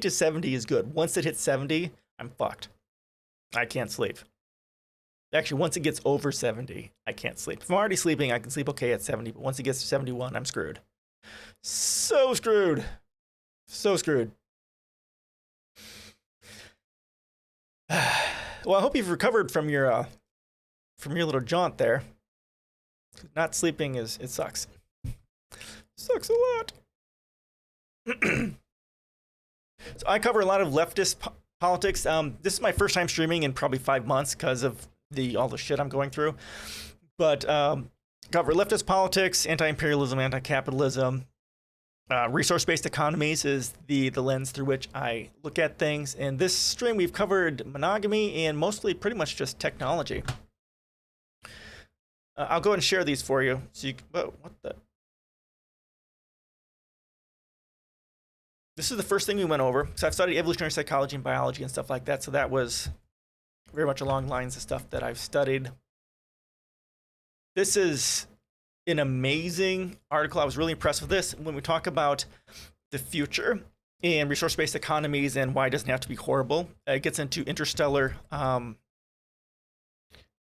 to 70 is good. Once it hits 70, I'm fucked. I can't sleep. Actually, once it gets over 70, I can't sleep. If I'm already sleeping, I can sleep okay at 70, but once it gets to 71, I'm screwed. So screwed. Well, I hope you've recovered from your little jaunt there. Not sleeping it sucks. Sucks a lot. So I cover a lot of leftist politics. This is my first time streaming in probably 5 months because of all the shit I'm going through. But cover leftist politics, anti-imperialism, anti-capitalism. Resource-based economies is the lens through which I look at things. And this stream, we've covered monogamy and mostly pretty much just technology. I'll go ahead and share these for you. So what the? This is the first thing we went over. So I've studied evolutionary psychology and biology and stuff like that. So that was very much along the lines of stuff that I've studied. This is an amazing article. I was really impressed with this. When we talk about the future and resource-based economies and why it doesn't have to be horrible, it gets into interstellar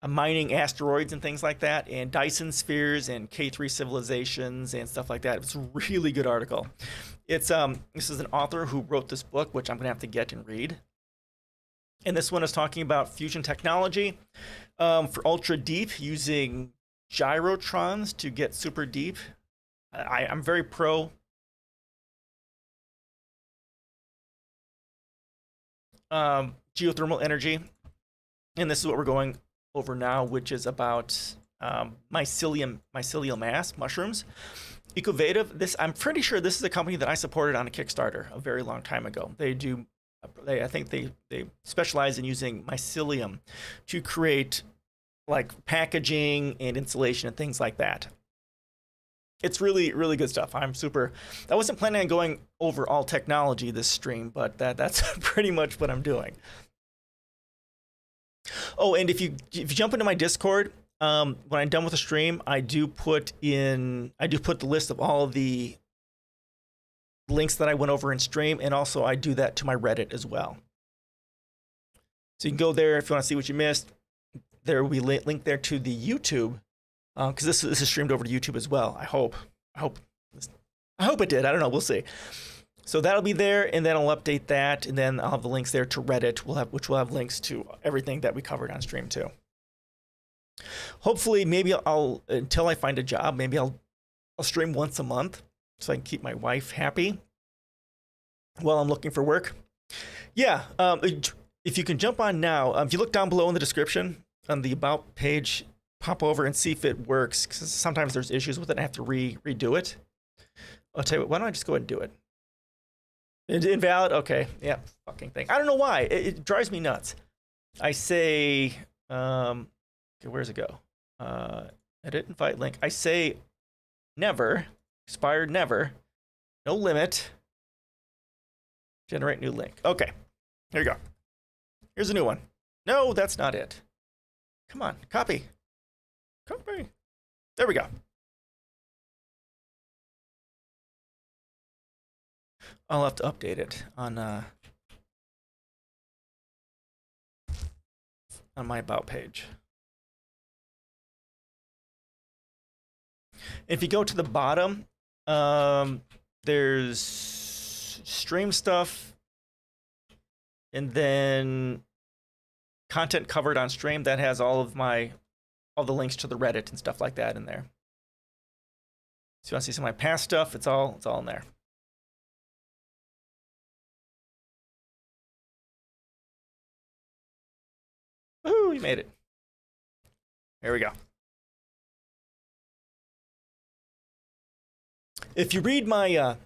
mining asteroids and things like that, and Dyson spheres and K3 civilizations and stuff like that. It's a really good article. It's this is an author who wrote this book, which I'm gonna have to get and read. And this one is talking about fusion technology for ultra deep, using gyrotrons to get super deep. I'm very pro geothermal energy. And this is what we're going over now, which is about mycelial mass mushrooms. Ecovative, this, I'm pretty sure this is a company that I supported on a Kickstarter a very long time ago. I think they specialize in using mycelium to create like packaging and insulation and things like that. It's really, really good stuff. I wasn't planning on going over all technology this stream, but that's pretty much what I'm doing. Oh, and if you jump into my Discord, when I'm done with the stream, I do put the list of all of the links that I went over in stream, and also I do that to my Reddit as well. So you can go there if you want to see what you missed. There will be a link there to the YouTube, because this is streamed over to YouTube as well. I hope it did. I don't know. We'll see. So that'll be there, and then I'll update that, and then I'll have the links there to Reddit, which will have links to everything that we covered on stream too. Hopefully, maybe I'll until I find a job, maybe I'll stream once a month so I can keep my wife happy while I'm looking for work. Yeah, if you can jump on now, if you look down below in the description on the About page, pop over and see if it works, because sometimes there's issues with it and I have to redo it. I'll tell you what, why don't I just go ahead and do it? Invalid? Okay, yeah, fucking thing. I don't know why. It drives me nuts. I say, okay, where's it go? Edit, invite link. I say never, expired never, no limit, generate new link. Okay, here you go. Here's a new one. No, that's not it. Come on, copy. Copy. There we go. I'll have to update it on my About page. If you go to the bottom, there's stream stuff, and then content covered on stream that has all the links to the Reddit and stuff like that in there. So you want to see some of my past stuff? It's all in there. Woohoo, you made it. There we go. If you read my, if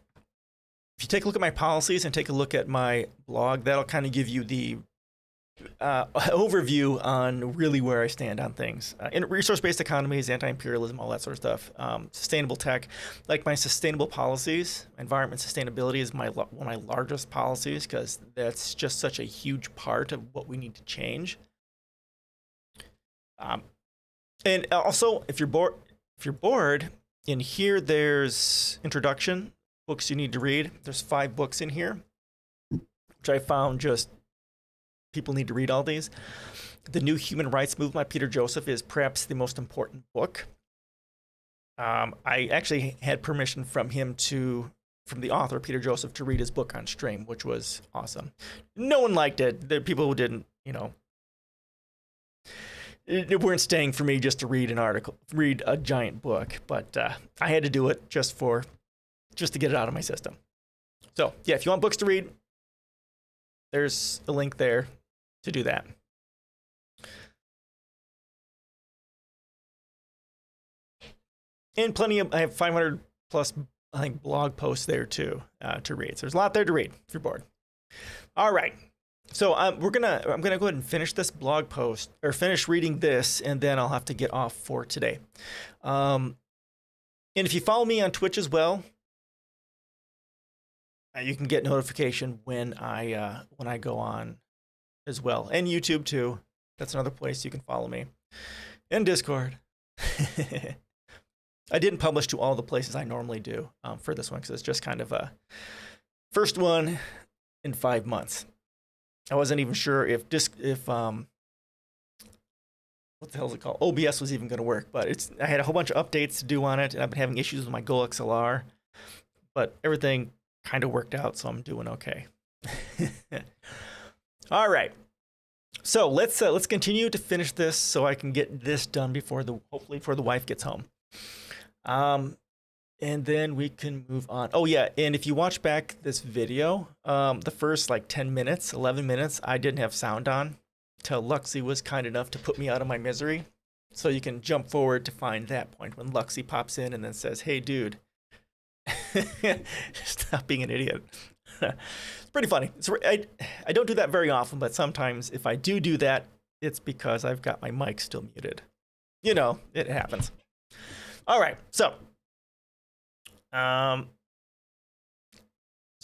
you take a look at my policies and take a look at my blog, that'll kind of give you the overview on really where I stand on things. In resource-based economies, anti-imperialism, all that sort of stuff. Sustainable tech, like my sustainable policies, environment sustainability is one of my largest policies, because that's just such a huge part of what we need to change. And also, if you're bored, in here there's introduction, books you need to read. There's 5 books in here, which I found just people need to read all these. The New Human Rights Movement by Peter Joseph is perhaps the most important book. I actually had permission from the author, Peter Joseph, to read his book on stream, which was awesome. No one liked it. There are people who didn't, it weren't staying for me just to read a giant book, but I had to do it just to get it out of my system. So yeah, if you want books to read, there's a link there to do that. And I have 500 plus, I think, blog posts there too to read. So there's a lot there to read if you're bored. All right. So I'm gonna go ahead and finish this blog post, or finish reading this, and then I'll have to get off for today. And if you follow me on Twitch as well, you can get notification when I go on as well, and YouTube too. That's another place you can follow me, and Discord. I didn't publish to all the places I normally do for this one, because it's just kind of a first one in 5 months. I wasn't even sure if what the hell is it called? OBS was even going to work, but I had a whole bunch of updates to do on it, and I've been having issues with my Go XLR, but everything kind of worked out, so I'm doing okay. All right. So let's continue to finish this so I can get this done hopefully before the wife gets home. And then we can move on. Oh yeah, and if you watch back this video, the first like 10 minutes, 11 minutes, I didn't have sound on till Luxie was kind enough to put me out of my misery. So you can jump forward to find that point when Luxie pops in and then says, "Hey dude, stop being an idiot." It's pretty funny. I don't do that very often, but sometimes if I do that, it's because I've got my mic still muted. You know, it happens. All right, so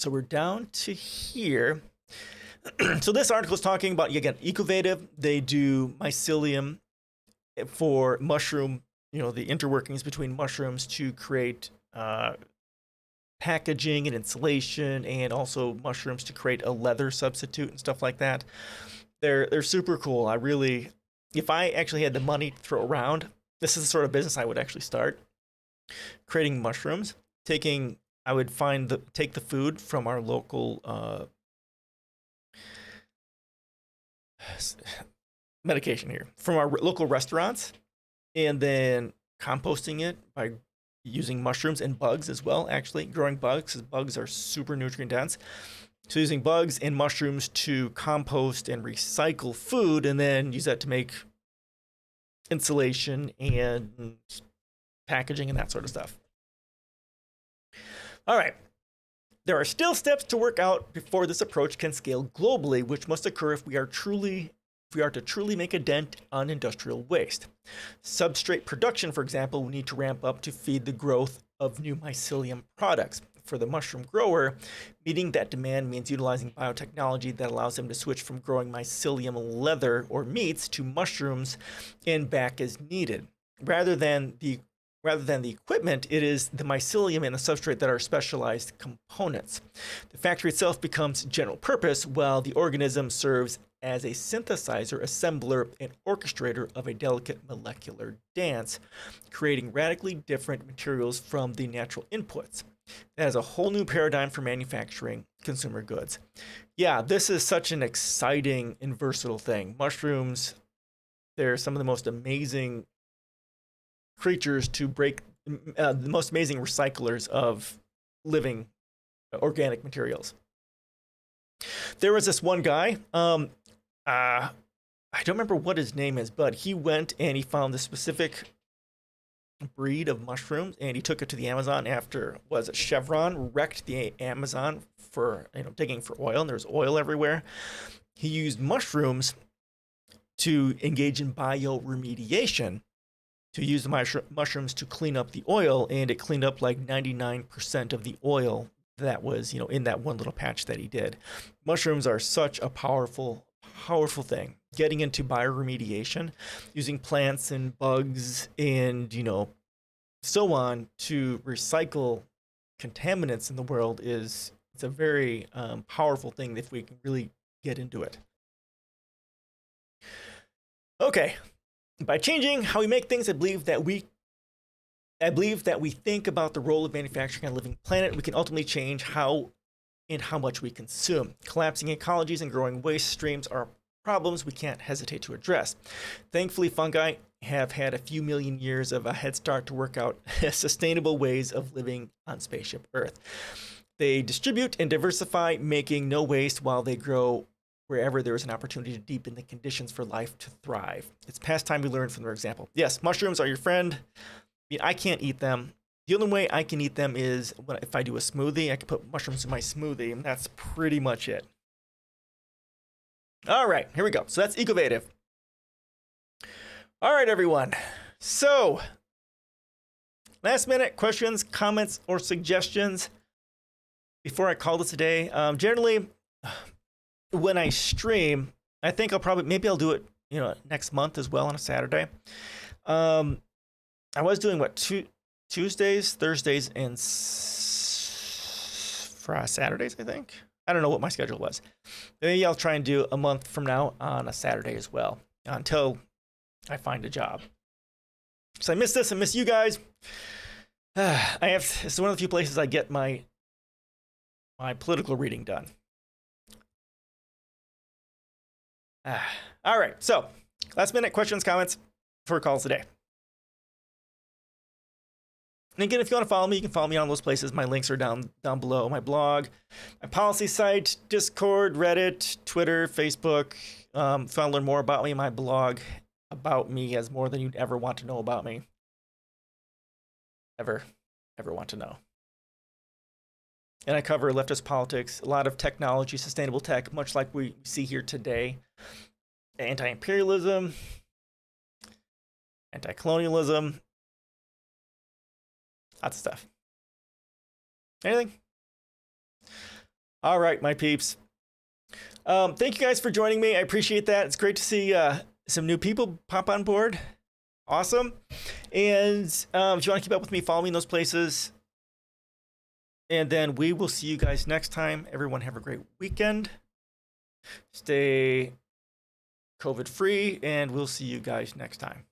we're down to here. So this article is talking about, again, Ecovative. They do mycelium for mushroom, the interworkings between mushrooms to create packaging and insulation, and also mushrooms to create a leather substitute and stuff like that. They're super cool. If I actually had the money to throw around, this is the sort of business I would actually start. Creating mushrooms, take the food from our local medication here, from our local restaurants, and then composting it by using mushrooms and bugs as well, actually growing bugs, because bugs are super nutrient dense. So using bugs and mushrooms to compost and recycle food, and then use that to make insulation and packaging and that sort of stuff. All right. There are still steps to work out before this approach can scale globally, which must occur if we are to truly make a dent on industrial waste. Substrate production, for example, will need to ramp up to feed the growth of new mycelium products. For the mushroom grower, meeting that demand means utilizing biotechnology that allows them to switch from growing mycelium leather or meats to mushrooms and back as needed. Rather than the equipment, it is the mycelium and the substrate that are specialized components. The factory itself becomes general purpose, while the organism serves as a synthesizer, assembler, and orchestrator of a delicate molecular dance, creating radically different materials from the natural inputs. That is a whole new paradigm for manufacturing consumer goods. Yeah, this is such an exciting and versatile thing. Mushrooms, they're some of the most amazing creatures to break, the most amazing recyclers of living organic materials. There was this one guy, I don't remember what his name is, but he went and he found this specific breed of mushrooms, and he took it to the Amazon after, Chevron wrecked the Amazon for digging for oil, and there's oil everywhere. He used mushrooms to engage in bioremediation, to use the mushrooms to clean up the oil, and it cleaned up like 99% of the oil that was in that one little patch that he did. Mushrooms are such a powerful thing. Getting into bioremediation, using plants and bugs and so on to recycle contaminants in the world it's a very powerful thing if we can really get into it. Okay, by changing how we make things, I believe that we think about the role of manufacturing on a living planet. We can ultimately change how much we consume. Collapsing ecologies and growing waste streams are problems we can't hesitate to address. Thankfully, fungi have had a few million years of a head start to work out sustainable ways of living on spaceship Earth. They distribute and diversify, making no waste while they grow wherever there is an opportunity to deepen the conditions for life to thrive. It's past time we learn from their example. Yes, mushrooms are your friend. I can't eat them. The only way I can eat them is if I do a smoothie. I can put mushrooms in my smoothie, and that's pretty much it. All right, here we go. So that's Ecovative. All right, everyone. So, last minute questions, comments, or suggestions before I call this a day. Generally, when I stream, I think maybe I'll do it, next month as well on a Saturday. I was doing Tuesdays, Thursdays, and Saturdays, I think. I don't know what my schedule was. Maybe I'll try and do a month from now on a Saturday as well, until I find a job. So I miss this. I miss you guys. It's one of the few places I get my political reading done. All right. So last minute questions, comments for calls today. And again, if you want to follow me, you can follow me on those places. My links are down below. My blog, my policy site, Discord, Reddit, Twitter, Facebook. If you want to learn more about me, my blog about me has more than you'd ever want to know about me. Ever want to know. And I cover leftist politics, a lot of technology, sustainable tech, much like we see here today. Anti-imperialism, anti-colonialism, lots of stuff. Anything? All right, my peeps. Thank you guys for joining me. I appreciate that. It's great to see some new people pop on board. Awesome. And if you want to keep up with me, follow me in those places. And then we will see you guys next time. Everyone have a great weekend. Stay COVID-free, and we'll see you guys next time.